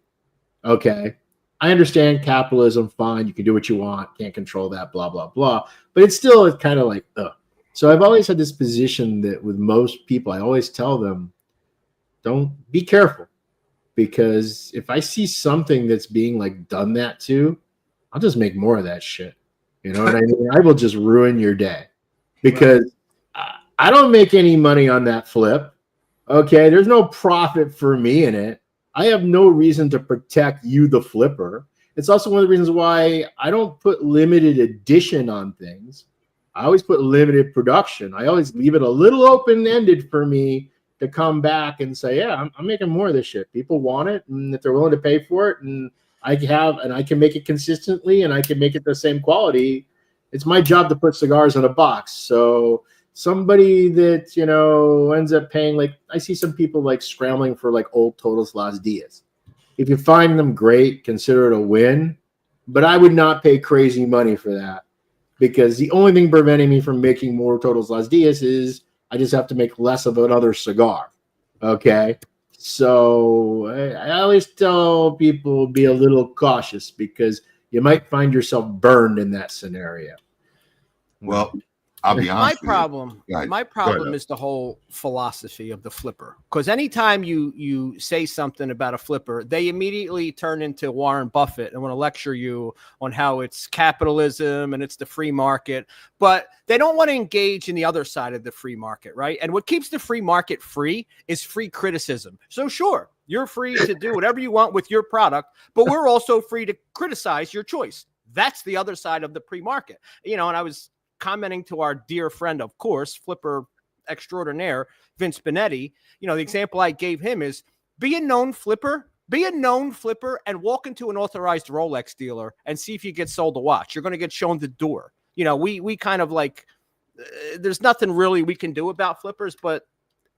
Okay. I understand capitalism, fine. You can do what you want. Can't control that, blah, blah, blah. But it's still kind of like, ugh. So I've always had this position that with most people, I always tell them, don't be careful. Because if I see something that's being like done that to, I'll just make more of that shit. You know what I mean? I will just ruin your day. Because I don't make any money on that flip. Okay, there's no profit for me in it. I have no reason to protect you, the flipper. It's also one of the reasons why I don't put limited edition on things. I always put limited production. I always leave it a little open-ended for me to come back and say, yeah, I'm making more of this shit. People want it, and if they're willing to pay for it, and I can make it consistently, and I can make it the same quality. It's my job to put cigars in a box. So somebody that, ends up paying, like, I see some people like scrambling for like old Todos Las Dias. If you find them, great, consider it a win, but I would not pay crazy money for that because the only thing preventing me from making more Todos Las Dias is I just have to make less of another cigar. Okay. So I always tell people be a little cautious because you might find yourself burned in that scenario. Well, I'll be honest. My problem is the whole philosophy of the flipper. Because anytime you say something about a flipper, they immediately turn into Warren Buffett and want to lecture you on how it's capitalism and it's the free market. But they don't want to engage in the other side of the free market, right? And what keeps the free market free is free criticism. So sure, you're free to do whatever you want with your product, but we're also free to criticize your choice. That's the other side of the free market. And I was commenting to our dear friend, of course, flipper extraordinaire, Vince Benetti, the example I gave him is be a known flipper and walk into an authorized Rolex dealer and see if you get sold a watch. You're going to get shown the door. We kind of like, there's nothing really we can do about flippers, but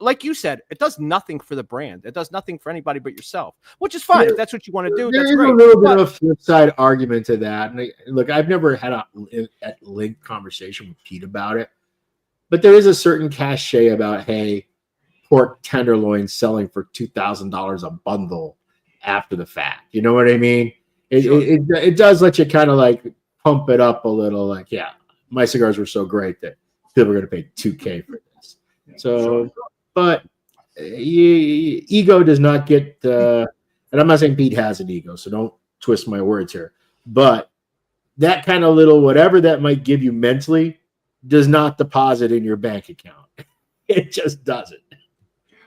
like you said, it does nothing for the brand. It does nothing for anybody but yourself, which is fine. If that's what you want to do, that's great. There's a little bit of a flip side argument to that. And look, I've never had a link conversation with Pete about it, but there is a certain cachet about, hey, pork tenderloin selling for $2,000 a bundle after the fact. You know what I mean? It does let you kind of like pump it up a little. Like, yeah, my cigars were so great that people are going to pay $2,000 for this. So. But ego does not get, and I'm not saying Pete has an ego, so don't twist my words here. But that kind of little whatever that might give you mentally does not deposit in your bank account. It just doesn't.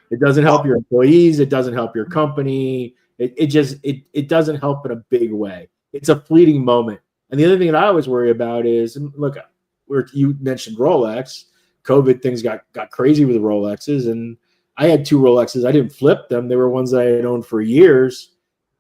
It doesn't help your employees. It doesn't help your company. It doesn't help in a big way. It's a fleeting moment. And the other thing that I always worry about is, look, where you mentioned Rolex, COVID things got crazy with Rolexes, and I had 2 Rolexes. I didn't flip them. They were ones that I had owned for years,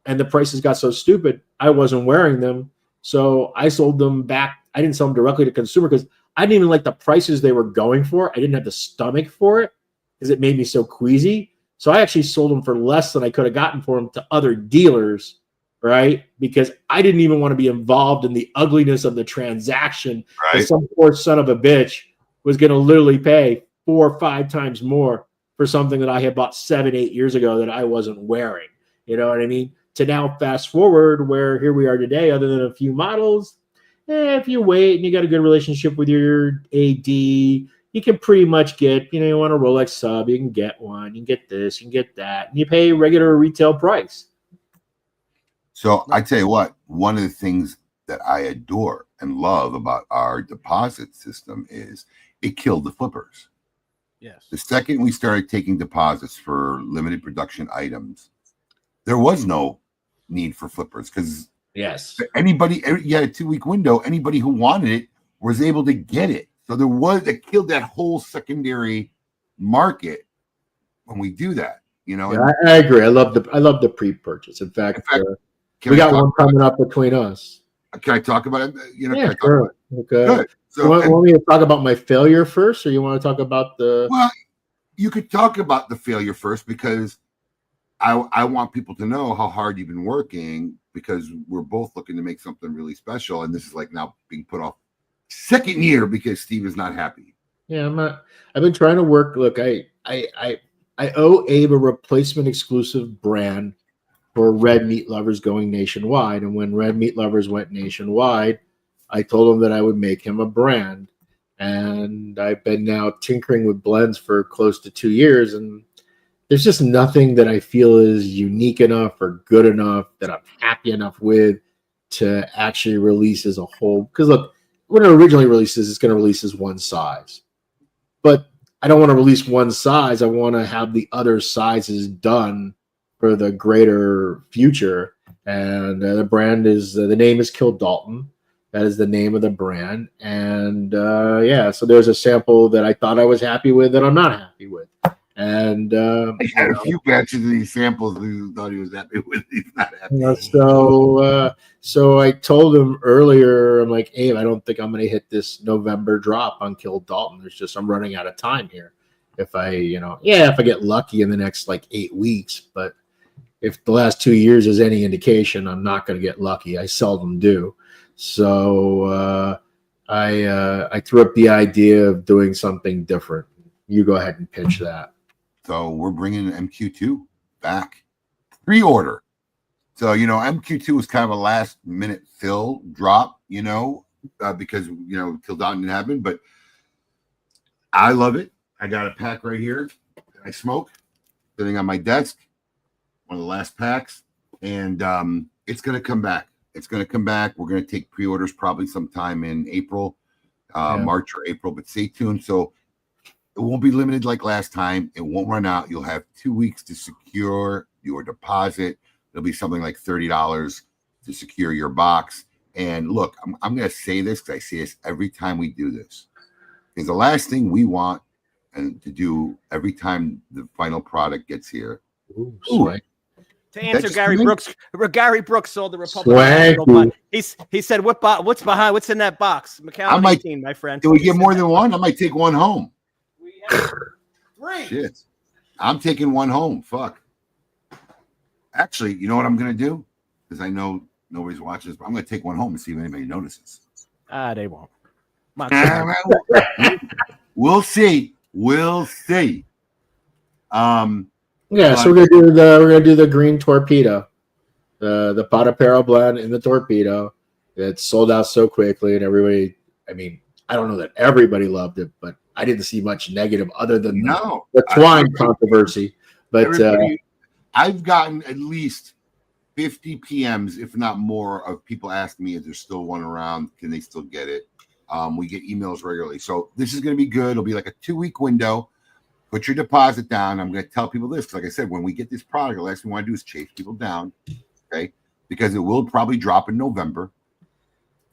and the prices got so stupid, I wasn't wearing them. So I sold them back. I didn't sell them directly to consumer because I didn't even like the prices they were going for. I didn't have the stomach for it because it made me so queasy. So I actually sold them for less than I could have gotten for them to other dealers, right? Because I didn't even want to be involved in the ugliness of the transaction. Right. Some poor son of a bitch was going to literally pay 4 or 5 times more for something that I had bought 7, 8 years ago that I wasn't wearing. You know what I mean? To now fast forward where here we are today, other than a few models, if you wait and you got a good relationship with your AD, you can pretty much get, you want a Rolex sub, you can get one, you can get this, you can get that, and you pay regular retail price. So I tell you what, one of the things that I adore and love about our deposit system is it killed the flippers. Yes. The second we started taking deposits for limited production items, there was no need for flippers because yes, you had a 2-week window. Anybody who wanted it was able to get it. So it killed that whole secondary market when we do that. Yeah, I agree. I love the pre-purchase. In fact we got one coming up between us. Can I talk about it? Yeah, sure. Okay. Good. So, want me to talk about my failure first, or you want to talk about the? Well, you could talk about the failure first because I want people to know how hard you've been working because we're both looking to make something really special, and this is like now being put off 2nd year because Steve is not happy. Yeah, I'm not. I've been trying to work. Look, I owe Abe a replacement exclusive brand for Red Meat Lovers going nationwide, and when Red Meat Lovers went nationwide, I told him that I would make him a brand, and I've been now tinkering with blends for close to 2 years, and there's just nothing that I feel is unique enough or good enough that I'm happy enough with to actually release as a whole. Because look, when it originally releases, it's going to release as one size. But I don't want to release one size. I want to have the other sizes done for the greater future. And the name is Kill Dalton. That is the name of the brand. And so there's a sample that I thought I was happy with that I'm not happy with. And I had a few batches of these samples who thought he was happy with. He's not happy. So I told him earlier, I'm like, Abe, I don't think I'm going to hit this November drop on Kill Dalton. I'm running out of time here. If I get lucky in the next like 8 weeks, but if the last 2 years is any indication, I'm not going to get lucky. I seldom do. So I threw up the idea of doing something different. You go ahead and pitch that. So we're bringing MQ2 back, pre-order. So, MQ2 was kind of a last minute fill drop, because, Till Dawn didn't happen, but I love it. I got a pack right here. I smoke sitting on my desk, one of the last packs, and it's going to come back. It's going to come back. We're going to take pre-orders probably sometime in April, March or April, but stay tuned. So it won't be limited like last time. It won't run out. You'll have 2 weeks to secure your deposit. It'll be something like $30 to secure your box. And look, I'm going to say this because I say this every time we do this. Because the last thing we want and to do every time the final product gets here. Right. To answer Gary Brooks sold the Republic. He said, what's behind? What's in that box? McAllen 18, my friend. Do we get more than one? I might take one home. We have 3. Shit. I'm taking one home. Fuck. Actually, you know what I'm going to do? Because I know nobody's watching this, but I'm going to take one home and see if anybody notices. They won't. We'll see. We'll see. So we're gonna do the green torpedo, the Potapero blend in the torpedo. It sold out so quickly, and everybody. I mean, I don't know that everybody loved it, but I didn't see much negative other than the twine controversy. But I've gotten at least 50 PMs, if not more, of people asking me if there's still one around. Can they still get it? We get emails regularly. So this is going to be good. It'll be like a 2-week window. Put your deposit down. I'm going to tell people this. Like I said, when we get this product, the last thing we want to do is chase people down. Okay. Because it will probably drop in November.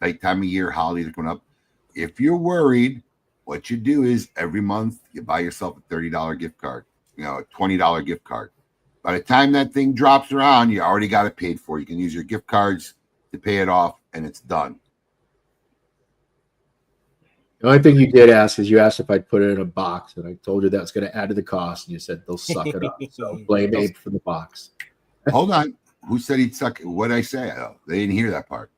Right time of year, holidays are coming up. if you're worried, what you do is every month you buy yourself a $30 gift card, a $20 gift card. By the time that thing drops around, you already got it paid for. You can use your gift cards to pay it off, and it's done. The only thing you did ask is you asked if I'd put it in a box, and I told you that's going to add to the cost, and you said they'll suck it up. So blame Abe for the box. Hold on. Who said he'd suck it? What did I say? Oh, they didn't hear that part.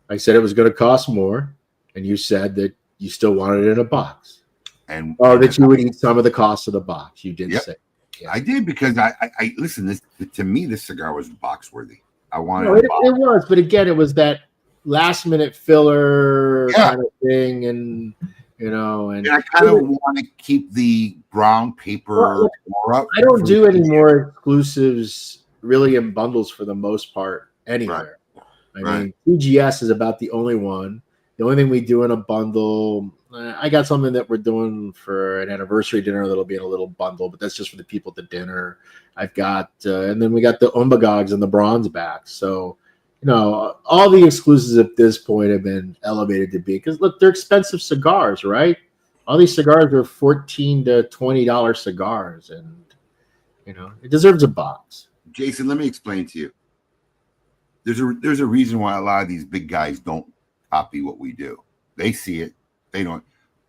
I said it was going to cost more, and you said that you still wanted it in a box. And that you would eat some of the cost of the box. You did say. Yeah. I did because I listen. This to me, this cigar was box worthy. I wanted it was, but again, it was that last minute filler kind of thing, and I kind of want to keep the brown paper more up. I don't do any more exclusives really in bundles for the most part anywhere. Right. I mean, TGS is about the only one. The only thing we do in a bundle, I got something that we're doing for an anniversary dinner that'll be in a little bundle, but that's just for the people at the dinner. I've got, and then we got the Umbagogs and the bronze backs. So, all the exclusives at this point have been elevated to be, because look, they're expensive cigars, right? All these cigars are $14 to $20 cigars, and it deserves a box. Jason, let me explain to you. There's a reason why a lot of these big guys don't copy what we do. They see it. They don't.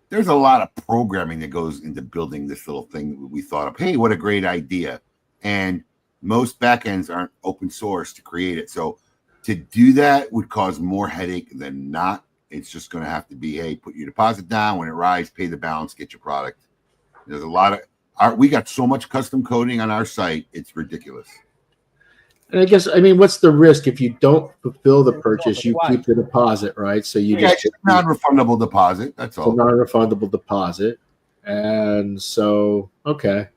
There's a lot of programming that goes into building this little thing we thought of. Hey, what a great idea. And most backends aren't open source to create it. So to do that would cause more headache than not. It's just going to have to be, hey, put your deposit down. When it rises, pay the balance, get your product. There's a lot of we got so much custom coding on our site. It's ridiculous. And I guess, what's the risk if you don't fulfill the purchase? You keep the deposit, right? So you just non-refundable deposit. That's all. A non-refundable deposit, and so okay.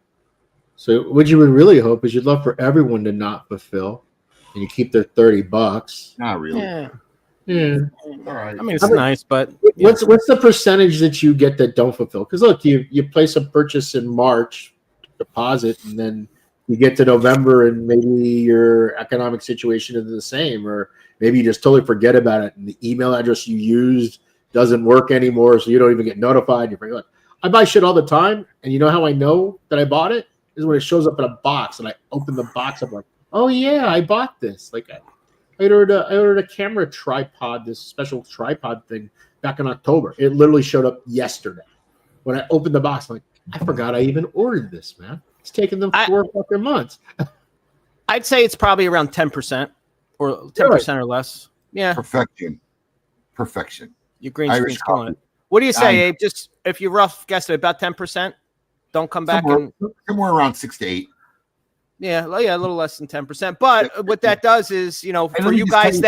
So what you would really hope is you'd love for everyone to not fulfill, and you keep their $30. Not really. Yeah. All right. It's nice, but what's the percentage that you get that don't fulfill? Because look, you place a purchase in March, deposit, and then you get to November and maybe your economic situation is the same, or maybe you just totally forget about it and the email address you used doesn't work anymore, so you don't even get notified. You're like, I buy shit all the time, and you know how I know that I bought it is when it shows up in a box, and I open the box up like, oh yeah, I bought this. Like I ordered a camera tripod, this special tripod thing back in October. It literally showed up yesterday. When I opened the box, I'm like, I forgot I even ordered this, man. It's taken them 4 fucking months. I'd say it's probably around 10% or 10% or less. Yeah. Perfection. Your green screen's calling it. What do you say, Abe? Just if you rough guess it, about 10%? Don't come back somewhere around 6 to 8. Yeah, a little less than 10%. But what that does is, for you guys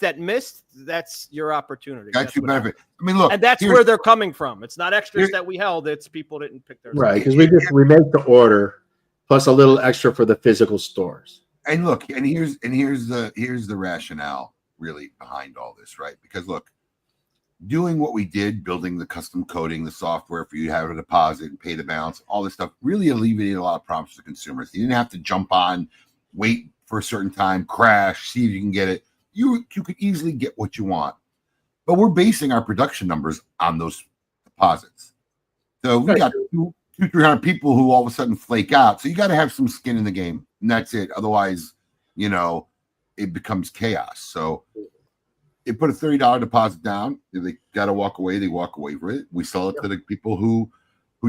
that missed, that's your opportunity. That's your benefit. Look, and that's where they're coming from. It's not extras that we held; it's people didn't pick theirs. Right, because we make the order plus a little extra for the physical stores. And look, and here's the rationale really behind all this, right? Because look, doing what we did, building the custom coding, the software for you to have a deposit and pay the balance, all this stuff really alleviated a lot of problems for consumers. You didn't have to jump on, wait for a certain time, crash, see if you can get it. You could easily get what you want. But we're basing our production numbers on those deposits. So we got 200-300 people who all of a sudden flake out. So you got to have some skin in the game, and that's it. Otherwise, it becomes chaos. So they put a $30 deposit down. If they got to walk away, they walk away with it. We sell it to the people who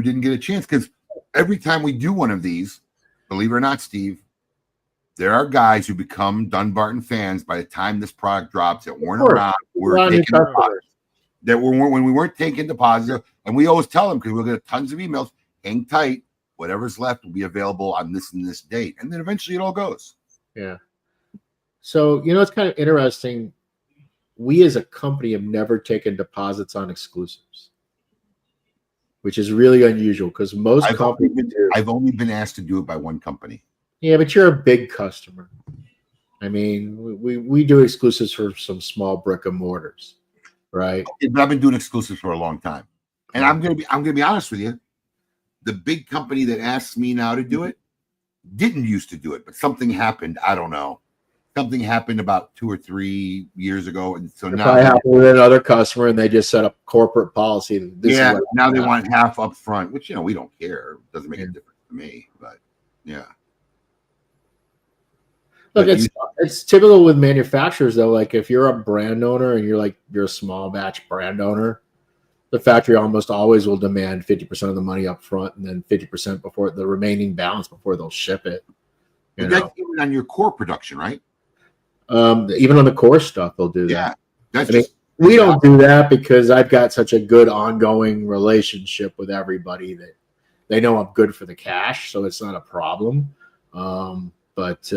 didn't get a chance. Because every time we do one of these, believe it or not, Steve, there are guys who become Dunbarton fans by the time this product drops that weren't around. When we weren't taking deposits, and we always tell them, because we'll get tons of emails, hang tight, whatever's left will be available on this and this date. And then eventually it all goes. Yeah. So, it's kind of interesting. We as a company have never taken deposits on exclusives, which is really unusual because most companies do. I've only been asked to do it by one company. Yeah, but you're a big customer. We do exclusives for some small brick and mortars, right? But I've been doing exclusives for a long time, and I'm gonna be honest with you. The big company that asks me now to do it didn't used to do it, but something happened. I don't know, something happened about 2 or 3 years ago, and so It now probably happened with another customer, and they just set up corporate policy. This is what now they want half up front, which we don't care. It doesn't make a difference to me, but yeah. Look, it's typical with manufacturers though. Like if you're a brand owner and you're a small batch brand owner, the factory almost always will demand 50% of the money up front and then 50% before the remaining balance before they'll ship it. That's even on your core production, right? Even on the core stuff, they'll do that. Yeah, we don't do that because I've got such a good ongoing relationship with everybody that they know I'm good for the cash, so it's not a problem. But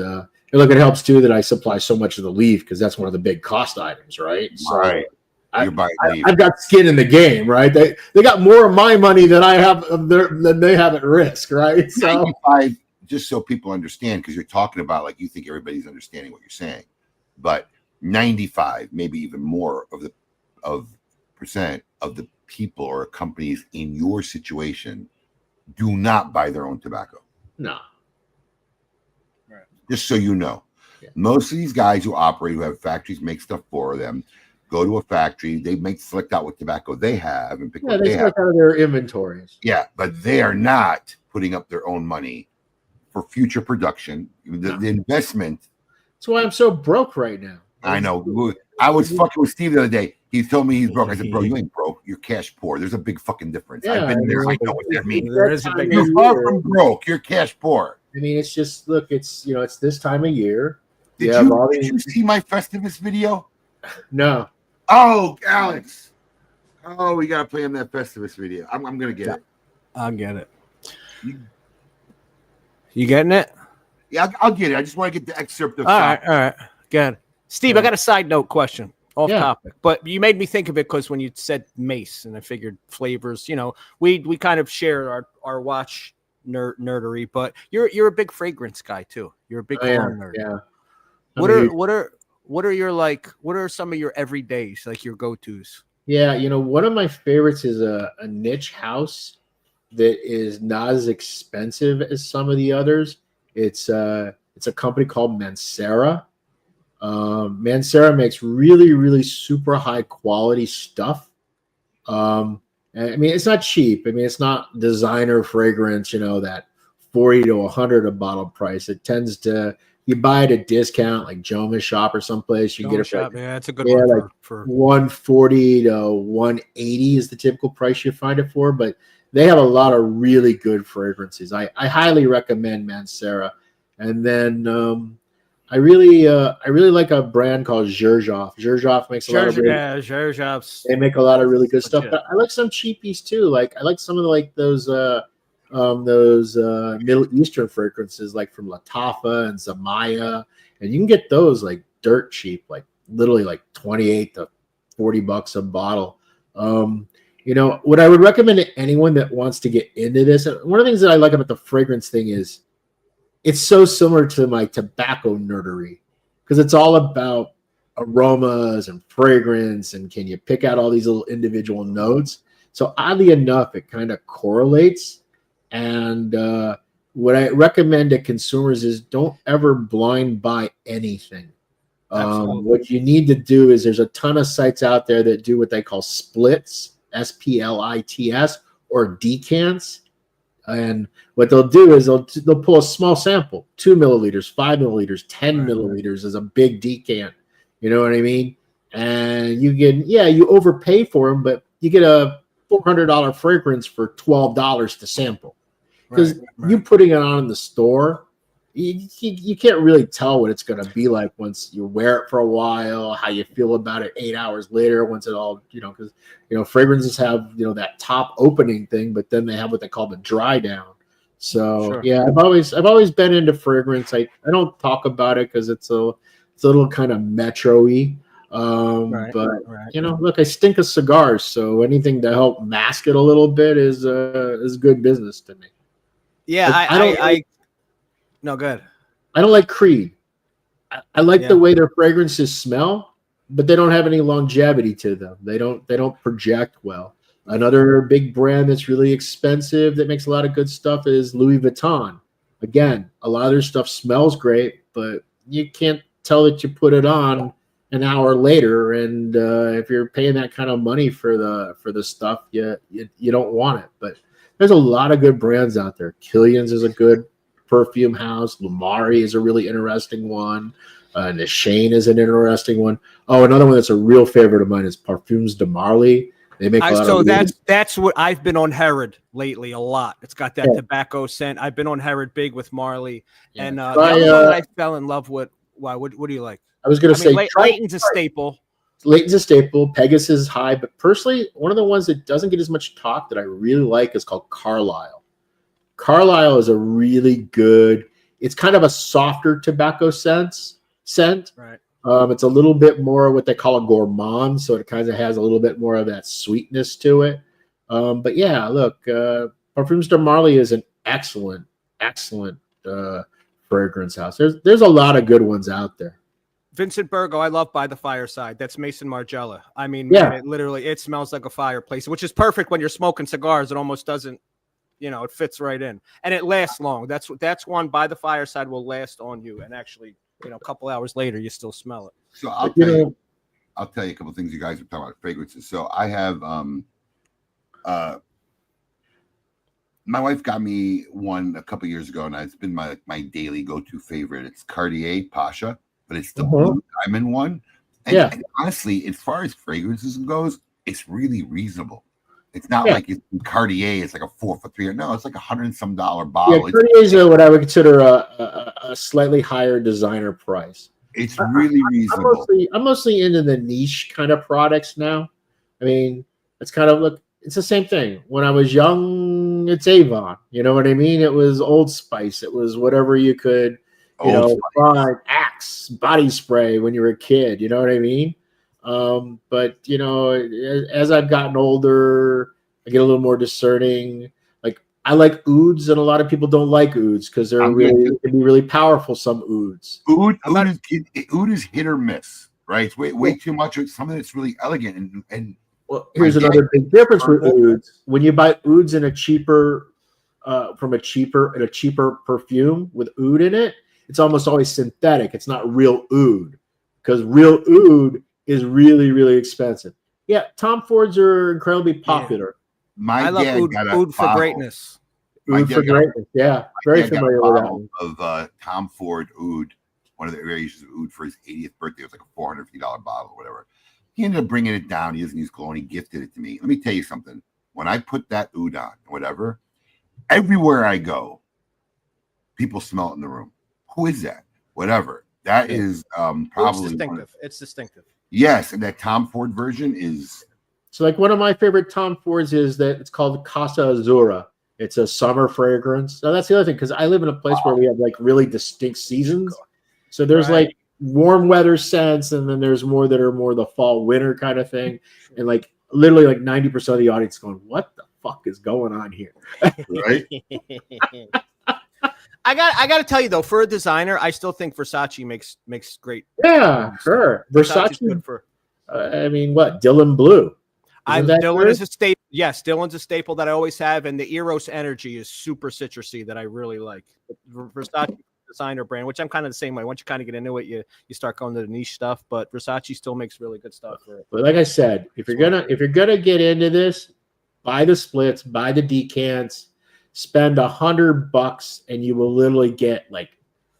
look, it helps too that I supply so much of the leaf because that's one of the big cost items, right? So I've got skin in the game, right? They got more of my money than I have than they have at risk, right? So 95, just so people understand, because you're talking about like you think everybody's understanding what you're saying, but 95, maybe even more of percent of the people or companies in your situation do not buy their own tobacco. No. Just so you know, most of these guys who operate, who have factories, make stuff for them, go to a factory, they select out what tobacco they have and pick what they have out of their inventories. Yeah, but they are not putting up their own money for future production. The investment. That's why I'm so broke right now. I know. I was fucking with Steve the other day. He told me he's broke. I said, bro, you ain't broke. You're cash poor. There's a big fucking difference. I've been there. I know what that means. You're far from broke. You're cash poor. I mean, it's just, look, it's, it's this time of year. Did you see my Festivus video? No. Oh, Alex. Oh, we got to play him that Festivus video. I'm going to get it. I'll get it. You getting it? Yeah, I'll get it. I just want to get the excerpt of All right. Good. Steve, I got a side note question. Off topic, but you made me think of it because when you said mace, and I figured flavors, we kind of share our watch nerdery, but you're a big fragrance guy too. You're a big cologne nerd. Yeah. What are some of your everydays, like your go-tos? Yeah, one of my favorites is a niche house that is not as expensive as some of the others. It's a company called Mancera. Mancera makes really, really super high quality stuff. I mean, it's not cheap. I mean, it's not designer fragrance, that 40 to 100 a bottle price. It tends to, you buy it at discount, like Joma's Shop or someplace. You get it for it's a good one for 140 to 180 is the typical price you find it for. But they have a lot of really good fragrances. I highly recommend Mancera. And then I really like a brand called Xerjoff. Xerjoff makes a lot of Xerjoffs. They make a lot of really good stuff. But I like some cheapies too. Like I like some of those Middle Eastern fragrances, like from Latafa and Zamaya, and you can get those like dirt cheap, like literally like $28 to $40 a bottle. What I would recommend to anyone that wants to get into this, and one of the things that I like about the fragrance thing is it's so similar to my tobacco nerdery because it's all about aromas and fragrance and can you pick out all these little individual notes. So oddly enough, it kind of correlates. And what I recommend to consumers is don't ever blind buy anything. What you need to do is there's a ton of sites out there that do what they call splits, SPLITS, or decants. And what they'll do is they'll pull a small sample, 2 milliliters, 5 milliliters, 10 milliliters is a big decant. You know what I mean? And you get, you overpay for them, but you get a $400 fragrance for $12 to sample. Because you putting it on in the store, you can't really tell what it's going to be like once you wear it for a while, how you feel about it 8 hours later, once it all, because, fragrances have, that top opening thing, but then they have what they call the dry down. So, I've always been into fragrance. I don't talk about it because it's a little kind of metro-y. Look, I stink of cigars, so anything to help mask it a little bit is good business to me. Yeah, no, good. I don't like Creed. I like the way their fragrances smell, but they don't have any longevity to them. They don't project well. Another big brand that's really expensive that makes a lot of good stuff is Louis Vuitton. Again, a lot of their stuff smells great, but you can't tell that you put it on an hour later, and if you're paying that kind of money for the stuff, you don't want it. But there's a lot of good brands out there. Killian's is a good perfume house. Lumari is a really interesting one. Nishane is an interesting one. Oh, another one that's a real favorite of mine is Parfums de Marly. They make a lot so of that's what I've been on Herod lately a lot. It's got that tobacco scent. I've been on Herod big with Marley, and the other one that I fell in love with. Why? What do you like? I was going to say Layton's a staple. Layton's a staple. Pegasus is high, but personally, one of the ones that doesn't get as much talk that I really like is called Carlisle. Carlisle is a really good. It's kind of a softer tobacco scent. Right. It's a little bit more what they call a gourmand, so it kind of has a little bit more of that sweetness to it. But yeah, look, Parfums de Marly is an excellent fragrance house. There's a lot of good ones out there. Vincent Burgo, I love By the Fireside. That's Mason Margiela. I mean, man, it smells like a fireplace, which is perfect when you're smoking cigars. It almost doesn't, it fits right in, and it lasts long. That's one. By the Fireside will last on you, and actually, a couple hours later, you still smell it. So I'll tell you a couple of things you guys are talking about fragrances. So I have, my wife got me one a couple years ago, and it's been my daily go-to favorite. It's Cartier Pasha, but it's the blue diamond one. And honestly, as far as fragrances goes, it's really reasonable. It's not like it's Cartier. It's like a 4 for $3. No, it's like $100 and some bottle. Yeah, Cartier is what I would consider a slightly higher designer price. It's really reasonable. I'm mostly into the niche kind of products now. I mean, it's kind of it's the same thing. When I was young, it's Avon. You know what I mean? It was Old Spice. It was whatever you could, find. Axe body spray when you were a kid. You know what I mean? But as I've gotten older, I get a little more discerning. Like I like ouds, and a lot of people don't like ouds because they can be really powerful. Some ouds. Oud is hit or miss, right? It's way too much. It's something that's really elegant and. Well, here's another big difference with ouds. When you buy ouds in a cheaper perfume with oud in it, it's almost always synthetic. It's not real oud, because real oud is really, really expensive. Yeah, Tom Fords are incredibly popular. I love oud for greatness. Oud for greatness. Yeah, very familiar with that one. Of Tom Ford oud, one of the variations of oud for his 80th birthday. It was like a $450 bottle or whatever. He ended up bringing it down. He doesn't use cologne. He gifted it to me. Let me tell you something. When I put that oud on, whatever, everywhere I go, people smell it in the room. Who is that? Whatever. That is probably distinctive. It's distinctive. Yes, and that Tom Ford version is. So, like one of my favorite Tom Fords is that it's called Casa Azura. It's a summer fragrance. Now that's the other thing, because I live in a place where we have like really distinct seasons. So there's like warm weather scents, and then there's more that are more the fall winter kind of thing, and like literally like 90% of the audience going, what the fuck is going on here? Right. I got to tell you though, for a designer, I still think Versace makes great. Yeah, sure. Versace good for. I mean, what Dylan Blue? Dylan is a staple. Yes, Dylan's a staple that I always have, and the Eros Energy is super citrusy that I really like. Versace designer brand, which I'm kind of the same way. Once you kind of get into it, you start going to the niche stuff. But Versace still makes really good stuff. But like I said, if you're gonna get into this, buy the splits, buy the decants, spend $100, and you will literally get like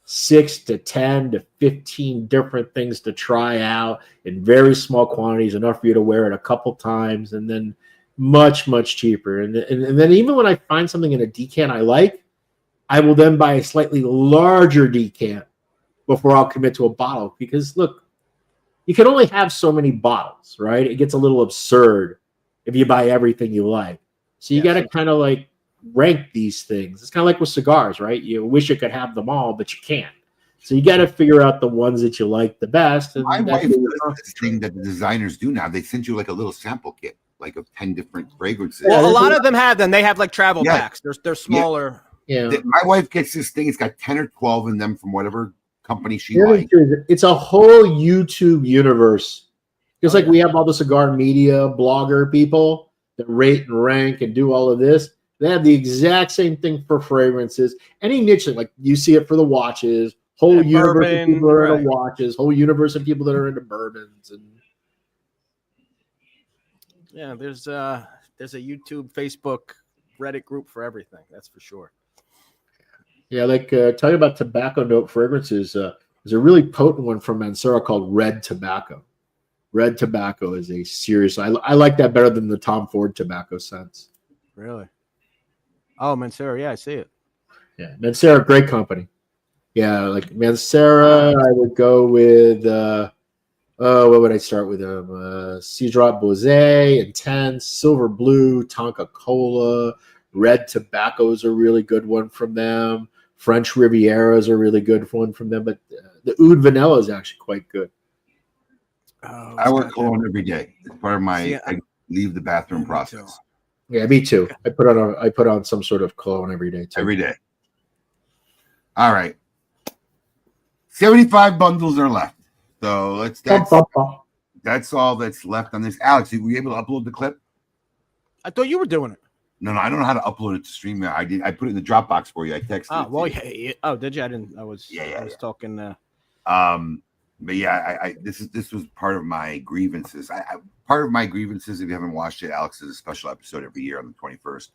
6 to 10 to 15 different things to try out in very small quantities, enough for you to wear it a couple times, and then much cheaper. And then even when I find something in a decant I like, I will then buy a slightly larger decant before I'll commit to a bottle, because look, you can only have so many bottles, right? It gets a little absurd if you buy everything you like. So you got to kind of like rank these things. It's kind of like with cigars, right? You wish you could have them all, but you can't. So you got to figure out the ones that you like the best. And my wife does this thing that the designers do now. They send you like a little sample kit, like of 10 different fragrances. Well, a lot of them have them. They have like travel packs. They're smaller. Yeah. My wife gets this thing. It's got 10 or 12 in them from whatever company she likes. It's a whole YouTube universe. Just like we have all the cigar media blogger people that rate and rank and do all of this. They have the exact same thing for fragrances. Any niche, like you see it for the watches whole universe bourbon, of people that are right. into watches, whole universe of people that are into bourbons, and yeah, there's a YouTube, Facebook, Reddit group for everything. That's for sure. yeah, like talking about tobacco note fragrances. There's a really potent one from Mancera called Red Tobacco. Red Tobacco is a serious. I like that better than the Tom Ford tobacco scents. Really? Oh, Mancera, yeah, I see it. Yeah, Mancera, great company. Yeah, like Mancera, I would go with. What would I start with? Sea Drop Bosé, Intense, Silver Blue, Tonka Cola, Red Tobacco is a really good one from them. French Riviera is a really good one from them, but the Oud Vanilla is actually quite good. Oh, I wear cologne every day. It's part of my. See, I leave the bathroom me process Yeah, me too. I put on some sort of cologne every day too. every day. All right, 75 bundles are left. So that's all that's left on this. Alex, were you able to upload the clip? I thought you were doing it. No, I don't know how to upload it to StreamYard. I put it in the Dropbox for you. I texted. Oh, it well, to you. yeah. Oh, did you? I didn't. I was talking. But yeah, this was part of my grievances. Part of my grievances, if you haven't watched it, Alex, is a special episode every year on the 21st.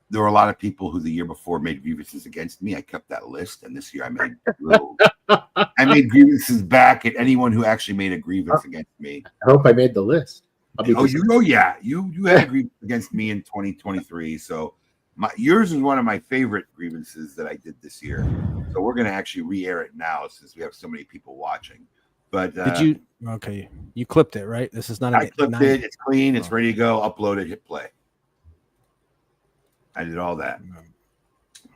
There were a lot of people who the year before made grievances against me. I kept that list, and this year I made grievances back at anyone who actually made a grievance against me. I hope I made the list. You had a grievance against me in 2023. So yours is one of my favorite grievances that I did this year. So we're going to actually re-air it now since we have so many people watching. But did you? Okay, you clipped it, right? This is not. I clipped it. It's clean. It's ready to go. Upload it. Hit play. I did all that.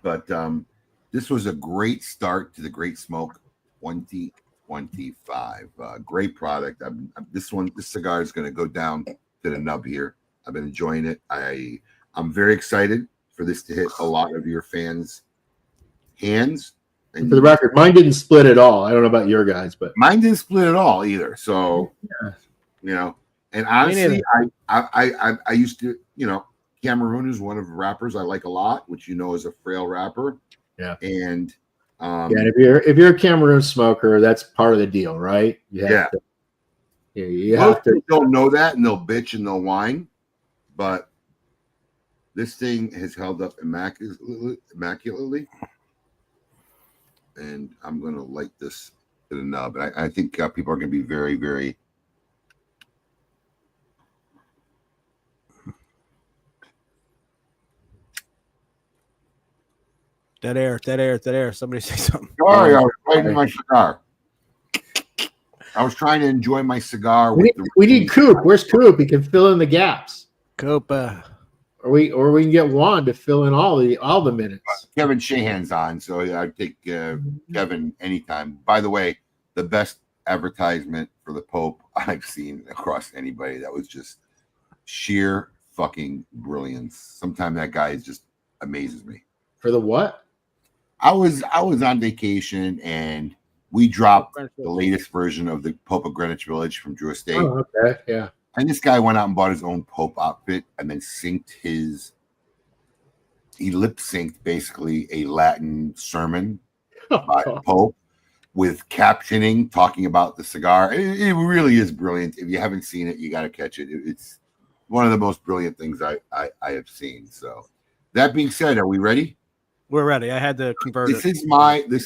But this was a great start to the Great Smoke 2025. Great product. This cigar is going to go down to the nub here. I've been enjoying it. I'm very excited for this to hit a lot of your fans' hands. And for the record, mine didn't split at all. I don't know about your guys, but mine didn't split at all either. So, and honestly, I used to, Cameroon is one of the rappers I like a lot, which is a frail rapper. Yeah. And and if you're a Cameroon smoker, that's part of the deal, right? You have to don't know that, and they'll bitch and they'll whine, but this thing has held up immaculately. And I'm going to light this to the nub. And I think people are going to be very, very. Dead air. Somebody say something. Sorry, I was lighting my cigar. I was trying to enjoy my cigar. We need Coop. Where's Coop? He can fill in the gaps. Coop. Or we can get Juan to fill in all the minutes. Kevin Shahan's on, so I'd take Kevin anytime. By the way, the best advertisement for the Pope I've seen across anybody. That was just sheer fucking brilliance. Sometimes that guy just amazes me. For the what? I was on vacation and we dropped the latest version of the Pope of Greenwich Village from Drew Estate. Oh, okay, yeah. And this guy went out and bought his own Pope outfit and then he lip synced basically a Latin sermon by the Pope with captioning talking about the cigar. It really is brilliant. If you haven't seen it, you got to catch it. It's one of the most brilliant things I have seen. So that being said, are we ready? We're ready. I had to convert This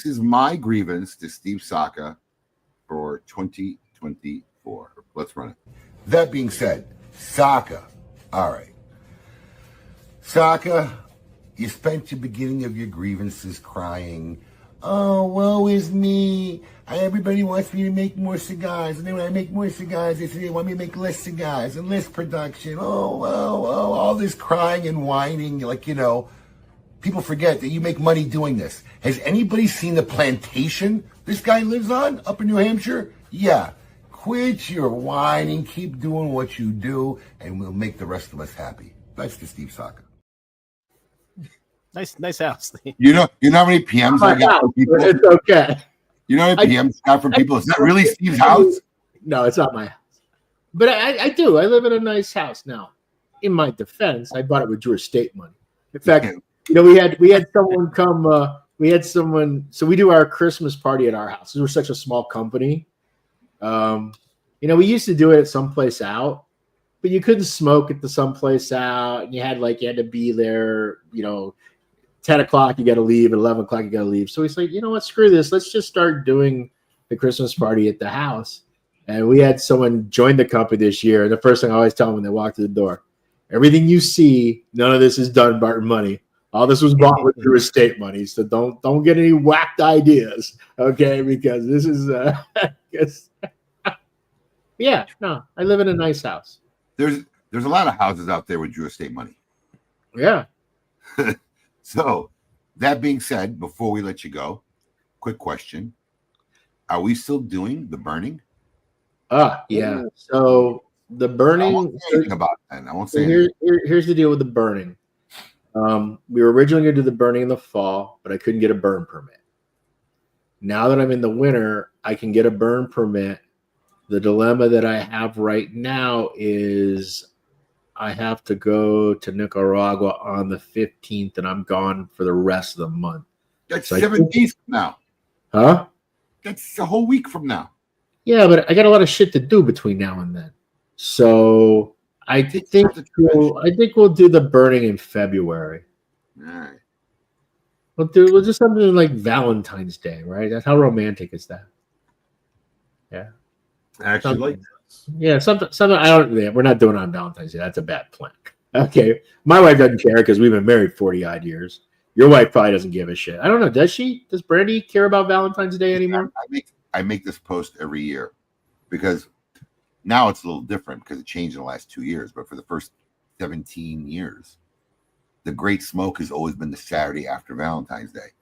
is my grievance to Steve Saka for 2024. Let's run it. That being said, Saka. All right. Saka, you spent the beginning of your grievances crying, oh, woe is me. Everybody wants me to make more cigars. And then when I make more cigars, they say they want me to make less cigars and less production. Oh, all this crying and whining. People forget that you make money doing this. Has anybody seen the plantation this guy lives on up in New Hampshire? Yeah. Quit your whining. Keep doing what you do, and we'll make the rest of us happy. That's to Steve Saka. Nice house. You know how many PMs I got from people? It's okay. You know how many PMs I got from people? Is that really Steve's house? No, it's not my house. But I do. I live in a nice house now. In my defense, I bought it with Drew Estate money. In fact, we had someone come we had someone. So we do our Christmas party at our house. We're such a small company. We used to do it at someplace out, but you couldn't smoke at the someplace out, and you had to be there. 10 o'clock you got to leave, at 11 o'clock you got to leave. So he's like, you know what? Screw this. Let's just start doing the Christmas party at the house. And we had someone join the company this year. And the first thing I always tell them when they walk through the door, everything you see, none of this is done by money. All this was bought with your estate money. So don't get any whacked ideas, okay? Because this is yeah, no, I live in a nice house. There's a lot of houses out there with Drew estate money. Yeah. So that being said, before we let you go, quick question: are we still doing the burning? Yeah. So the burning. I won't say anything about that. I won't say here's the deal with the burning. We were originally going to do the burning in the fall, but I couldn't get a burn permit. Now that I'm in the winter, I can get a burn permit. The dilemma that I have right now is I have to go to Nicaragua on the 15th, and I'm gone for the rest of the month. That's 7 days from now. Huh? That's a whole week from now. Yeah, but I got a lot of shit to do between now and then. So I think we'll do the burning in February. All right. We'll do something like Valentine's Day, right? That's how romantic is that? Yeah. I actually like that. Yeah, something I don't. Yeah, we're not doing it on Valentine's Day. That's a bad plan. Okay, my wife doesn't care because we've been married 40 odd years. Your wife probably doesn't give a shit. I don't know. Does she? Does Brandy care about Valentine's Day anymore? I make this post every year because now it's a little different because it changed in the last 2 years. But for the first 17 years, the Great Smoke has always been the Saturday after Valentine's Day.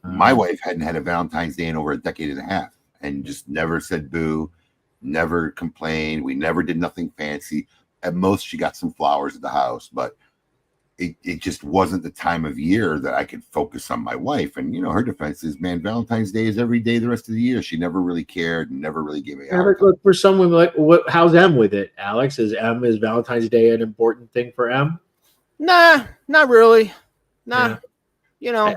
My wife hadn't had a Valentine's Day in over a decade and a half, and just never said boo. Never complained. We never did nothing fancy. At most, she got some flowers at the house, but it just wasn't the time of year that I could focus on my wife. And, her defense is, man, Valentine's Day is every day the rest of the year. She never really cared and never really gave me a look, for someone like, how's M with it, Alex? Is Valentine's Day an important thing for M? Nah, not really. Nah. Yeah.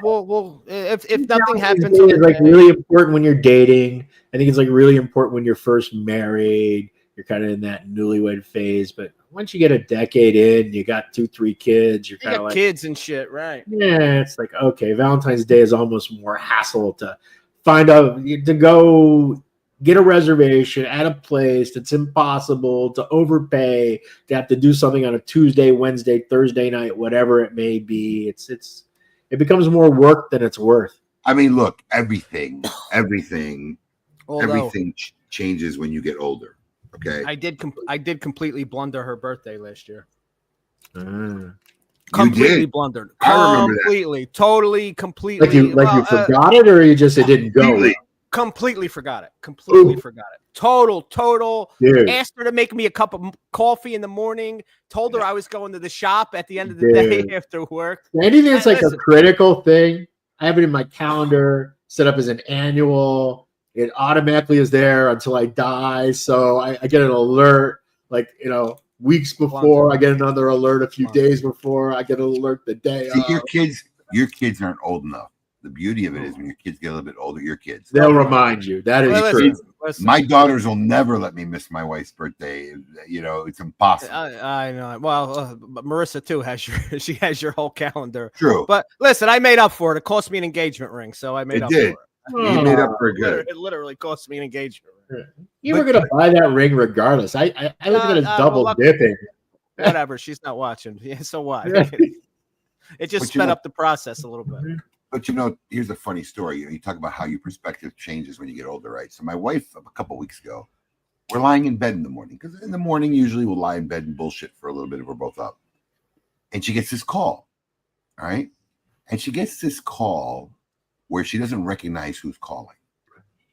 We'll if nothing happens, it's really important when you're dating. I think it's really important when you're first married. You're kind of in that newlywed phase, but once you get a decade in, you got 2-3 kids. You're kind of kids and shit, right? Yeah, it's okay. Valentine's Day is almost more hassle to find out, to go get a reservation at a place that's impossible, to overpay, to have to do something on a Tuesday, Wednesday, Thursday night, whatever it may be. It becomes more work than it's worth. I mean, look, everything changes when you get older. Okay. I did completely blunder her birthday last year. Completely blundered. I remember completely, that. Totally, completely. You forgot it, or it didn't go? Completely forgot it. Completely forgot it. Total. Dude. Asked her to make me a cup of coffee in the morning. Told her I was going to the shop at the end of the day after work. Anything that's a critical thing, I have it in my calendar, set up as an annual. It automatically is there until I die. So I get an alert, weeks before. I get another alert a few days before. I get an alert the day of. Your kids aren't old enough. The beauty of it is when your kids get a little bit older, your kids. They'll remind you. That is true. Listen. My daughters will never let me miss my wife's birthday. It's impossible. I know. Well, Marissa too she has your whole calendar. True. But listen, I made up for it. It cost me an engagement ring, so I made up for it. You made up for good. It literally cost me an engagement ring. You were going to buy that ring regardless. I look at it as double dipping. Whatever. She's not watching. Yeah, so what? It just sped up the process a little bit. But here's a funny story. You talk about how your perspective changes when you get older, right? So my wife, a couple of weeks ago, we're lying in bed in the morning, because in the morning usually we'll lie in bed and bullshit for a little bit if we're both up. And she gets this call, all right? And she gets this call where she doesn't recognize who's calling.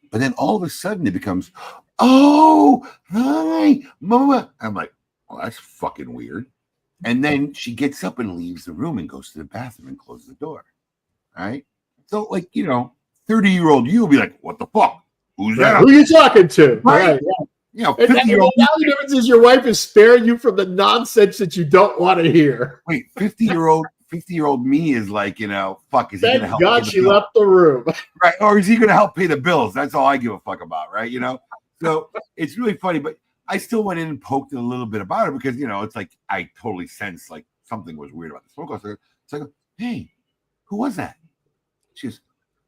But then all of a sudden it becomes, oh, hi, mama. I'm like, oh, that's fucking weird. And then she gets up and leaves the room and goes to the bathroom and closes the door. All right. So, 30-year-old you will be like, what the fuck? Who's that? Who are you talking to? Right. Yeah. 50-year-old. Now the difference is your wife is sparing you from the nonsense that you don't want to hear. Wait, 50-year-old 50-year-old me is like, fuck, is he gonna Thank help? God she left the room. Right? Or is he gonna help pay the bills? That's all I give a fuck about, right? So it's really funny, but I still went in and poked a little bit about it because it's like I totally sensed like something was weird about the smoke. So it's like, hey, who was that? She goes,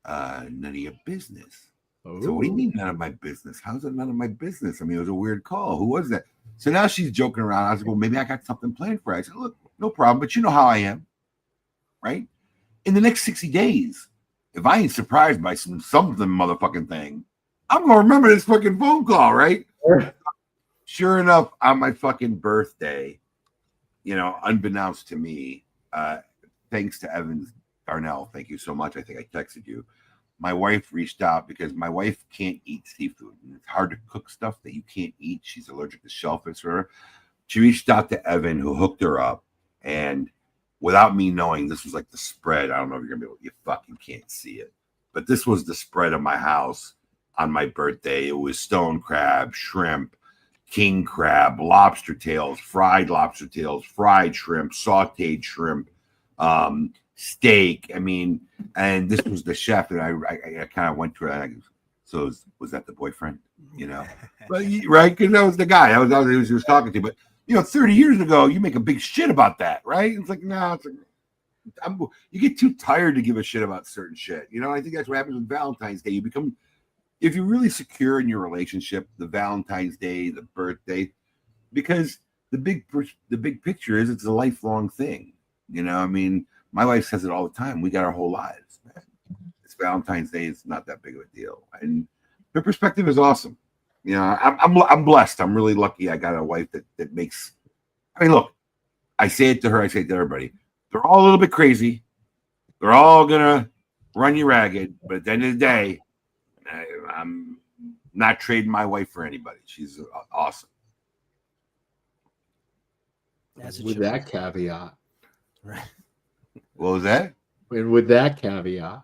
none of your business. So what do you mean none of my business? How's it none of my business? I mean, it was a weird call. Who was that? So now she's joking around. I was like, well, maybe I got something planned for her. I said, look, no problem, but you know how I am, right? In the next 60 days, if I ain't surprised by something motherfucking thing, I'm going to remember this fucking phone call, right? Sure enough, on my fucking birthday, unbeknownst to me, thanks to Evan Darnell, thank you so much. I think I texted you. My wife reached out because my wife can't eat seafood. And it's hard to cook stuff that you can't eat. She's allergic to shellfish. She reached out to Evan, who hooked her up. And without me knowing, this was like the spread. I don't know if you're going to be able, you fucking can't see it. But this was the spread of my house on my birthday. It was stone crab, shrimp, king crab, lobster tails, fried shrimp, sauteed shrimp, steak. I mean, and this was the chef, and I kind of went to it. So was that the boyfriend? But right? Because that was the guy. He was talking to. But 30 years ago, you make a big shit about that, right? It's like, no, it's like, you get too tired to give a shit about certain shit. I think that's what happens with Valentine's Day. You become, if you're really secure in your relationship, the Valentine's Day, the birthday, because the big picture is it's a lifelong thing. I mean, my wife says it all the time. We got our whole lives, man. It's Valentine's Day. It's not that big of a deal. And her perspective is awesome. I'm blessed. I'm really lucky. I got a wife that makes, I mean, look, I say it to her. I say it to everybody. They're all a little bit crazy. They're all going to run you ragged. But at the end of the day, I'm not trading my wife for anybody. She's awesome. With that caveat. Right. What was that? And with that caveat,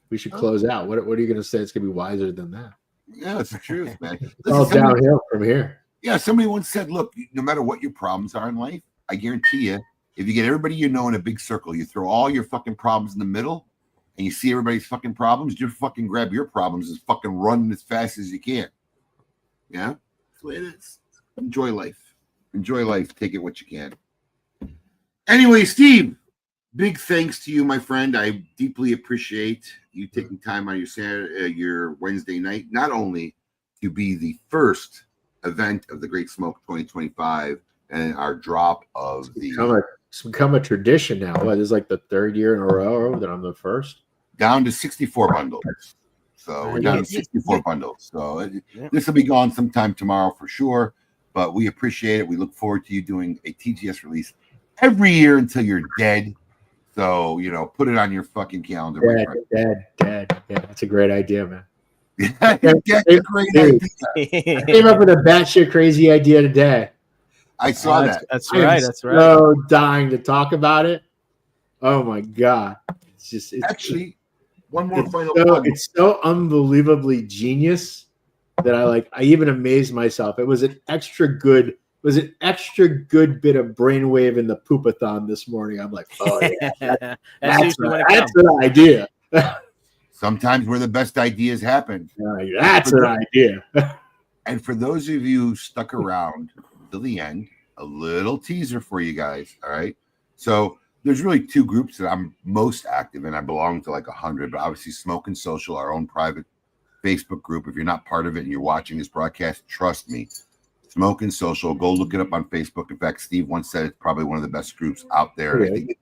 we should close out. What are you going to say? It's going to be wiser than that. Yeah, it's the truth, man. It's all downhill from here. Yeah, somebody once said, look, no matter what your problems are in life, I guarantee you, if you get everybody in a big circle, you throw all your fucking problems in the middle, and you see everybody's fucking problems, you fucking grab your problems and fucking run as fast as you can. Yeah? That's the way it is. Enjoy life. Enjoy life. Take it what you can. Anyway, Steve, big thanks to you, my friend. I deeply appreciate you taking time on your Wednesday night, not only to be the first event of the Great Smoke 2025 and our drop of it's become a tradition now. This is like the third year in a row that I'm the first. Down to 64 bundles. So we're down to 64 bundles. So this will be gone sometime tomorrow for sure, but we appreciate it. We look forward to you doing a TGS release every year until you're dead. So, put it on your fucking calendar. Dead. Yeah, that's a great idea, man. That's a great idea. I came up with a batshit crazy idea today. I saw that. That's right. That's right. So dying to talk about it. Oh my God. It's actually one more final it's so unbelievably genius that I even amazed myself. It was an extra good bit of brainwave in the poopathon this morning. I'm like, oh yeah, that's an idea. Sometimes where the best ideas happen. That's an idea. And for those of you who stuck around till the end, a little teaser for you guys. All right. So there's really two groups that I'm most active in. I belong to like 100, but obviously Smoke and Social, our own private Facebook group. If you're not part of it and you're watching this broadcast, trust me, Smoke and Social, go look it up on Facebook. In fact, Steve once said it's probably one of the best groups out there. Really?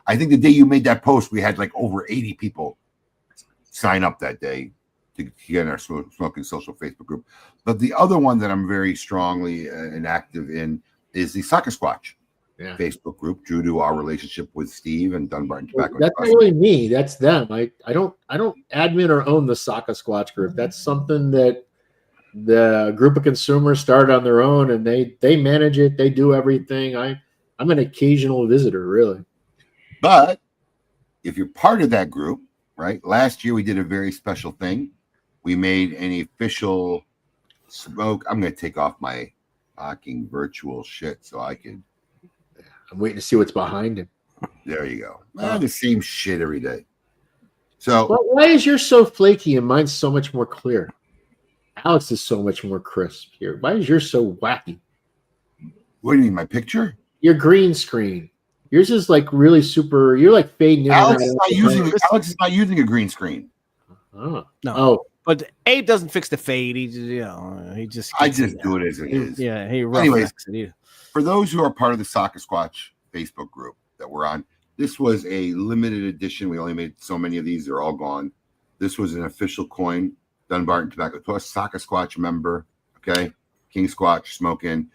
I think the day you made that post, we had like over 80 people sign up that day to get in our Smoke and Social Facebook group. But the other one that I'm very strongly and active in is the Saka Squatch Facebook group, due to our relationship with Steve and Dunbarton Tobacco. That's not really me. That's them. I don't admin or own the Saka Squatch group. That's something that the group of consumers started on their own, and they manage it. They do everything. I'm an occasional visitor, really. But if you're part of that group, right? Last year we did a very special thing. We made an official smoke. I'm going to take off my fucking virtual shit so I can. I'm waiting to see what's behind him. There you go. The same shit every day. So why is yours so flaky and mine's so much more clear? Alex is so much more crisp here. Why is yours so wacky? What do you mean, my picture? Your green screen. Yours is like really super. You're like fading in. Alex is not using a green screen. Oh. No. Oh. But Abe doesn't fix the fade. He just I just do it as it is. Yeah, he Anyways, it. For those who are part of the Saka Squatch Facebook group that we're on, this was a limited edition. We only made so many of these. They're all gone. This was an official coin, Dunbarton Tobacco to a Saka Squatch member. Okay. King Squatch smoking.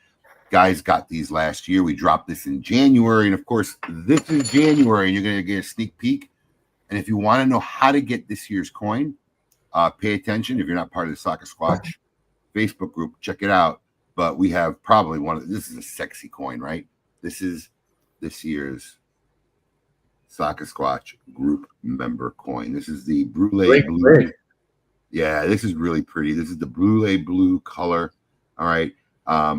Guys got these last year. We dropped this in January. And of course, this is January, and you're going to get a sneak peek. And if you want to know how to get this year's coin, pay attention. If you're not part of the Saka Squatch Facebook group, check it out. But we have probably this is a sexy coin, right? This is this year's Saka Squatch group member coin. This is the Brulee Blue. Yeah, this is really pretty. This is the Brulee Blue color. All right.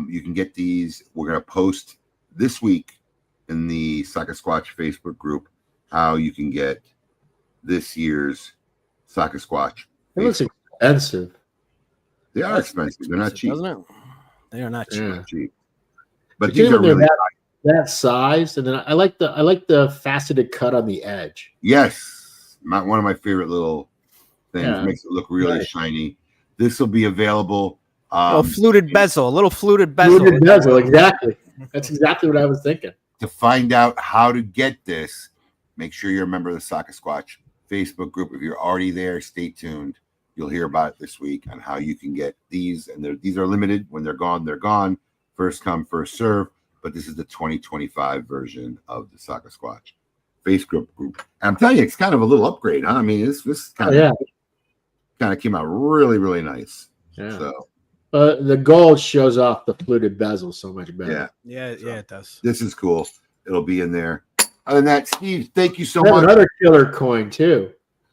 You can get these. We're going to post this week in the Saka Squatch Facebook group how you can get this year's Saka Squatch. It looks expensive. They are expensive. They're not cheap. Doesn't it? They are not cheap. Yeah. Cheap. But these are really that size, and then I like the faceted cut on the edge. Yes, one of my favorite little things. Yeah. Makes it look really shiny. This will be available. A little fluted bezel. Fluted bezel, exactly. That's exactly what I was thinking. To find out how to get this, make sure you're a member of the Saka Squatch Facebook group. If you're already there, stay tuned. You'll hear about it this week on how you can get these. And these are limited. When they're gone, they're gone. First come, first serve. But this is the 2025 version of the Saka Squatch Facebook group. And I'm telling you, it's kind of a little upgrade, huh? I mean, this kind of came out really, really nice. Yeah. So the gold shows off the fluted bezel so much better. Yeah, it does. This is cool. It'll be in there. Other than that, Steve, thank you so much. Another killer coin too.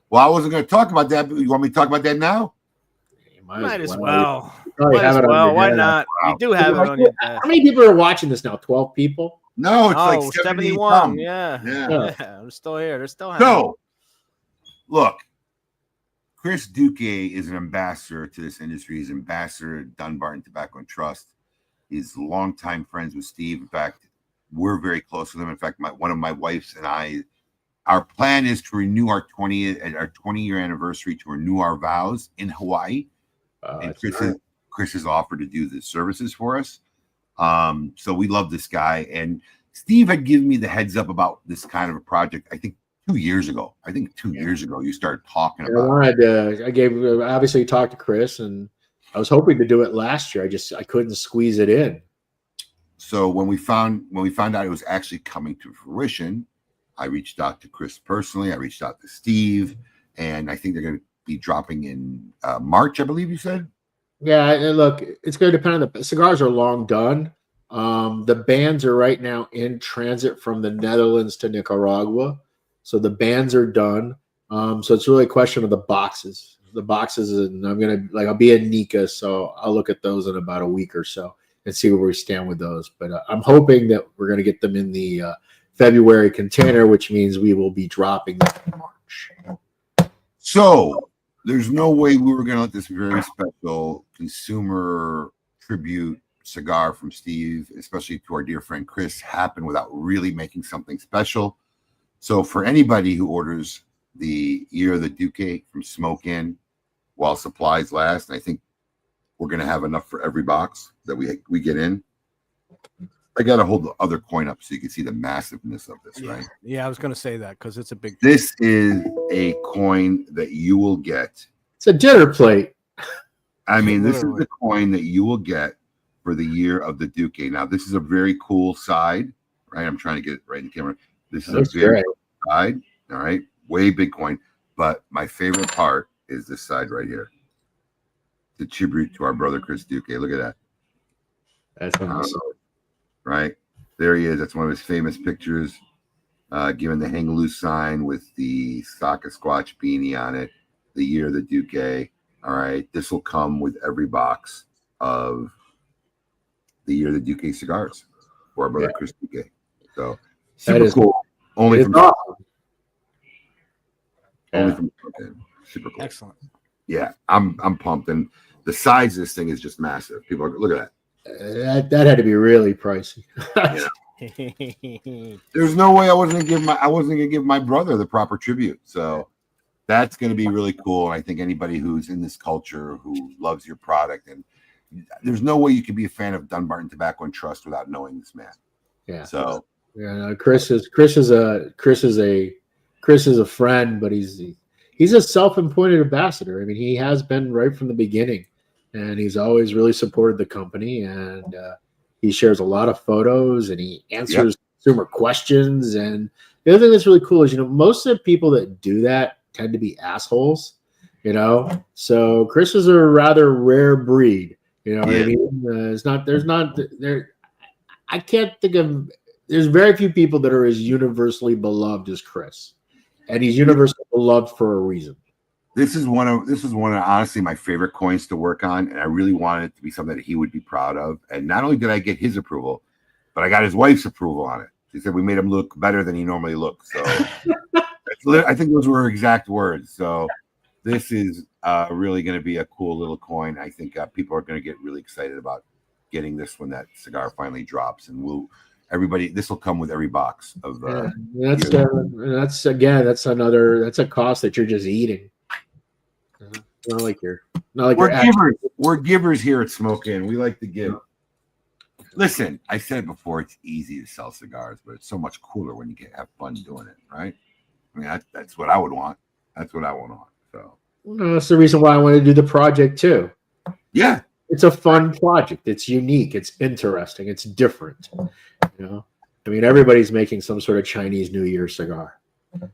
Well, I wasn't going to talk about that, but you want me to talk about that now? Might as well. Why not? Wow. You do have it on your desk. How many people are watching this now? 12 people? No, it's like 71. Yeah. I'm still here. They're still So, look, Chris Duque is an ambassador to this industry. He's ambassador at Dunbarton Tobacco and Trust. He's longtime friends with Steve. In fact, we're very close with him. In fact, one of my wives and I, our plan is to renew our 20-year anniversary, to renew our vows in Hawaii. And Chris has offered to do the services for us. So we love this guy. And Steve had given me the heads up about this kind of a project, I think 2 years ago. You started talking about it. Obviously talked to Chris, and I was hoping to do it last year. I couldn't squeeze it in. So when we found out it was actually coming to fruition, I reached out to Chris personally. I reached out to Steve, and I think they're going to be dropping in March, I believe you said. Yeah, and look, it's going to depend on the cigars are long done. The bands are right now in transit from the Netherlands to Nicaragua, so the bands are done. So it's really a question of the boxes. And I'll be in Nika, so I'll look at those in about a week or so and see where we stand with those. But I'm hoping that we're going to get them in the February container, which means we will be dropping them in March. So there's no way we were going to let this very special consumer tribute cigar from Steve, especially to our dear friend Chris, happen without really making something special. So for anybody who orders the Year of the Duque from Smoke Inn while supplies last, and I think we're going to have enough for every box that we get in. I got to hold the other coin up so you can see the massiveness of this, right? Yeah, I was going to say that because it's a big. This is a coin that you will get. It's a dinner plate. I mean, this is the coin that you will get for the Year of the Duque. Now, this is a very cool side, right? I'm trying to get it right in the camera. This is a very cool side, all right? Way big coin. But my favorite part is this side right here. The tribute to our brother, Chris Duque. Look at that. That's awesome. Right? There he is. That's one of his famous pictures, giving the hang loose sign with the Saka Squatch beanie on it, the Year of the Duque. All right. This will come with every box of the Year of the Duque cigars for our brother Chris Duque. So super cool. Only It's from awesome. only Yeah. from okay. Super cool. Excellent. Yeah, I'm pumped, and the size of this thing is just massive. People are look at That had to be really pricey. that. You know, there's no way I wasn't gonna give my brother the proper tribute. So that's gonna be really cool. And I think anybody who's in this culture who loves your product, and there's no way you can be a fan of Dunbarton Tobacco and Trust without knowing this man. Yeah. So Yeah. Chris is a friend, but he's a self-appointed ambassador. I mean, he has been right from the beginning, and he's always really supported the company. And he shares a lot of photos, and he answers consumer questions. And the other thing that's really cool is, most of the people that do that tend to be assholes. So Chris is a rather rare breed. You know what I mean? I can't think of. There's very few people that are as universally beloved as Chris, and he's universally beloved for a reason. this is one of honestly my favorite coins to work on, and I really wanted it to be something that he would be proud of. And not only did I get his approval, but I got his wife's approval on it. She said we made him look better than he normally looks. So I think those were her exact words. So this is really going to be a cool little coin. I think people are going to get really excited about getting this when that cigar finally drops, and this will come with every box of. That's a cost that you're just eating. We're givers here at Smoke Inn. We like to give. Listen, I said it before. It's easy to sell cigars, but it's so much cooler when you have fun doing it, right? I mean, that's what I would want. That's what I would want. So that's the reason why I want to do the project too. Yeah, it's a fun project. It's unique. It's interesting. It's different. I mean, everybody's making some sort of Chinese New Year cigar.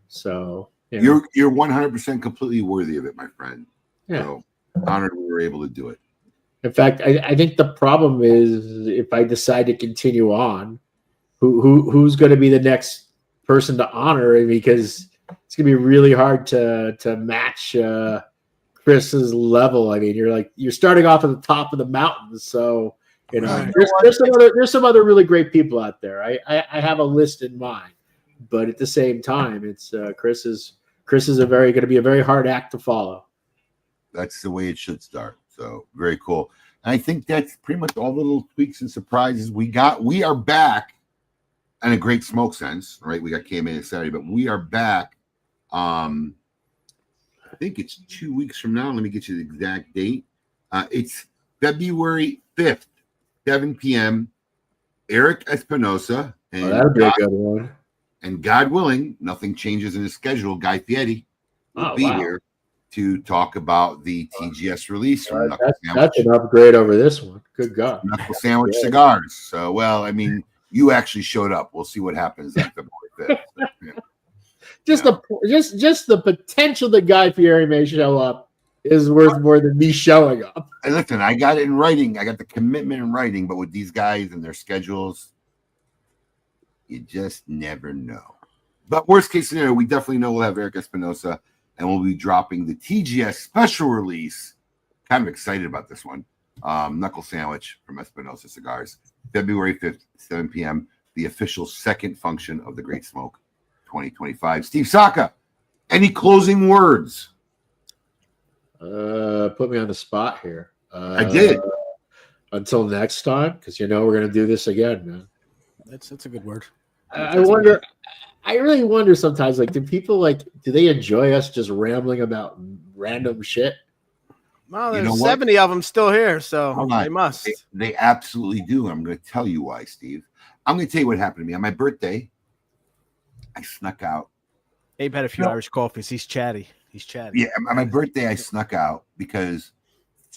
So you're 100% completely worthy of it, my friend. Yeah. So honored we were able to do it. In fact, I think the problem is if I decide to continue on, who's going to be the next person to honor? Because it's going to be really hard to match Chris's level. I mean, you're starting off at the top of the mountain, so there's some other really great people out there. I have a list in mind, but at the same time, it's Chris is going to be a very hard act to follow. That's the way it should start. So very cool. And I think that's pretty much all the little tweaks and surprises we got. We are back in a great smoke sense, right? We got KMA Saturday, but we are back. I think it's 2 weeks from now. Let me get you the exact date. It's February 5th, 7 p.m. Eric Espinosa. And that'd be a good one. And God willing, nothing changes in his schedule. Guy Fieri will be here to talk about the TGS release from Knuckle Sandwich. That's an upgrade over this one. Good God. Knuckle Sandwich cigars. So, well, I mean, you actually showed up. We'll see what happens on February 5th. Just the potential that Guy Fieri may show up is worth more than me showing up. And listen, I got it in writing. I got the commitment in writing, but with these guys and their schedules, you just never know. But worst case scenario, we definitely know we'll have Eric Espinosa, and we'll be dropping the TGS special release. Kind of excited about this one. Knuckle Sandwich from Espinosa Cigars, February 5th, 7 p.m., the official second function of the Great Smoke 2025. Steve Saka, any closing words? Put me on the spot here. I did. Until next time, because we're going to do this again, man. That's a good word. I wonder. I really wonder sometimes, do people do they enjoy us just rambling about random shit? Well, there's 70 of them still here, so they must. They absolutely do. I'm going to tell you why, Steve. I'm going to tell you what happened to me on my birthday. I snuck out. Abe had a few Irish coffees. He's chatty. Yeah, on my birthday, I snuck out because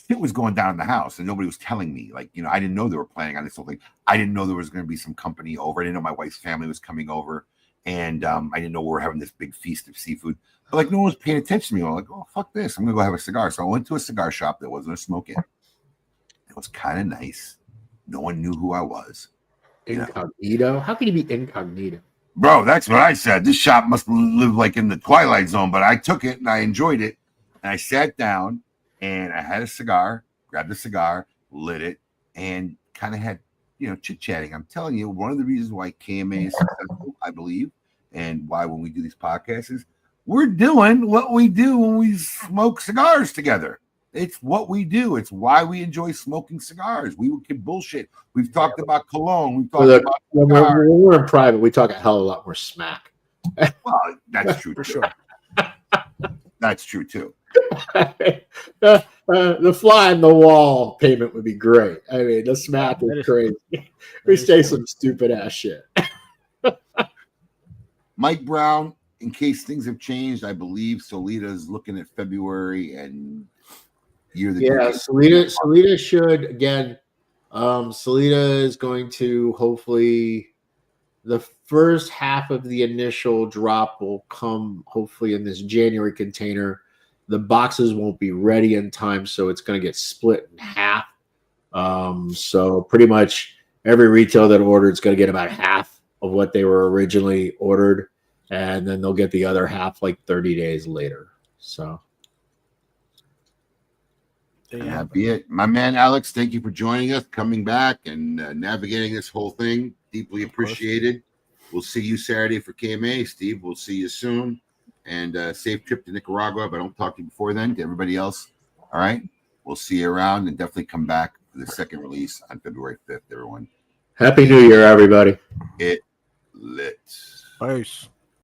shit was going down in the house and nobody was telling me. I didn't know they were planning on this whole thing. I didn't know there was going to be some company over. I didn't know my wife's family was coming over. And I didn't know we were having this big feast of seafood. But no one was paying attention to me. I'm like, oh, fuck this. I'm going to go have a cigar. So I went to a cigar shop that wasn't a smoke-in. It was kind of nice. No one knew who I was. Incognito? How can you be incognito? Bro, that's what I said. This shop must live in the Twilight Zone. But I took it and I enjoyed it. And I sat down and I had a cigar, grabbed a cigar, lit it, and kind of had chit-chatting. I'm telling you, one of the reasons why KMA is successful, I believe, and why when we do these podcasts is we're doing what we do when we smoke cigars together. It's what we do. It's why we enjoy smoking cigars. We can bullshit. We've talked about Cologne. We've talked about when we're in private, we talk a hell of a lot more smack. Well, that's true For too. sure. That's true too. The fly on the wall payment would be great. I mean, the smack is crazy. We say some stupid ass shit. Mike Brown, in case things have changed, I believe Solita is looking at February and Solita should again. Solita is going to hopefully the first half of the initial drop will come hopefully in this January container. The boxes won't be ready in time, so it's going to get split in half. So pretty much every retail that ordered is going to get about half of what they were originally ordered, and then they'll get the other half like 30 days later. So that'd be it. My man Alex, thank you for joining us, coming back and navigating this whole thing. Deeply appreciated. We'll see you Saturday for KMA. Steve, we'll see you soon. And safe trip to Nicaragua. If I don't talk to you before then, to everybody else, all right? We'll see you around and definitely come back for the second release on February 5th, everyone. Happy New Year, everybody. It lit. Peace.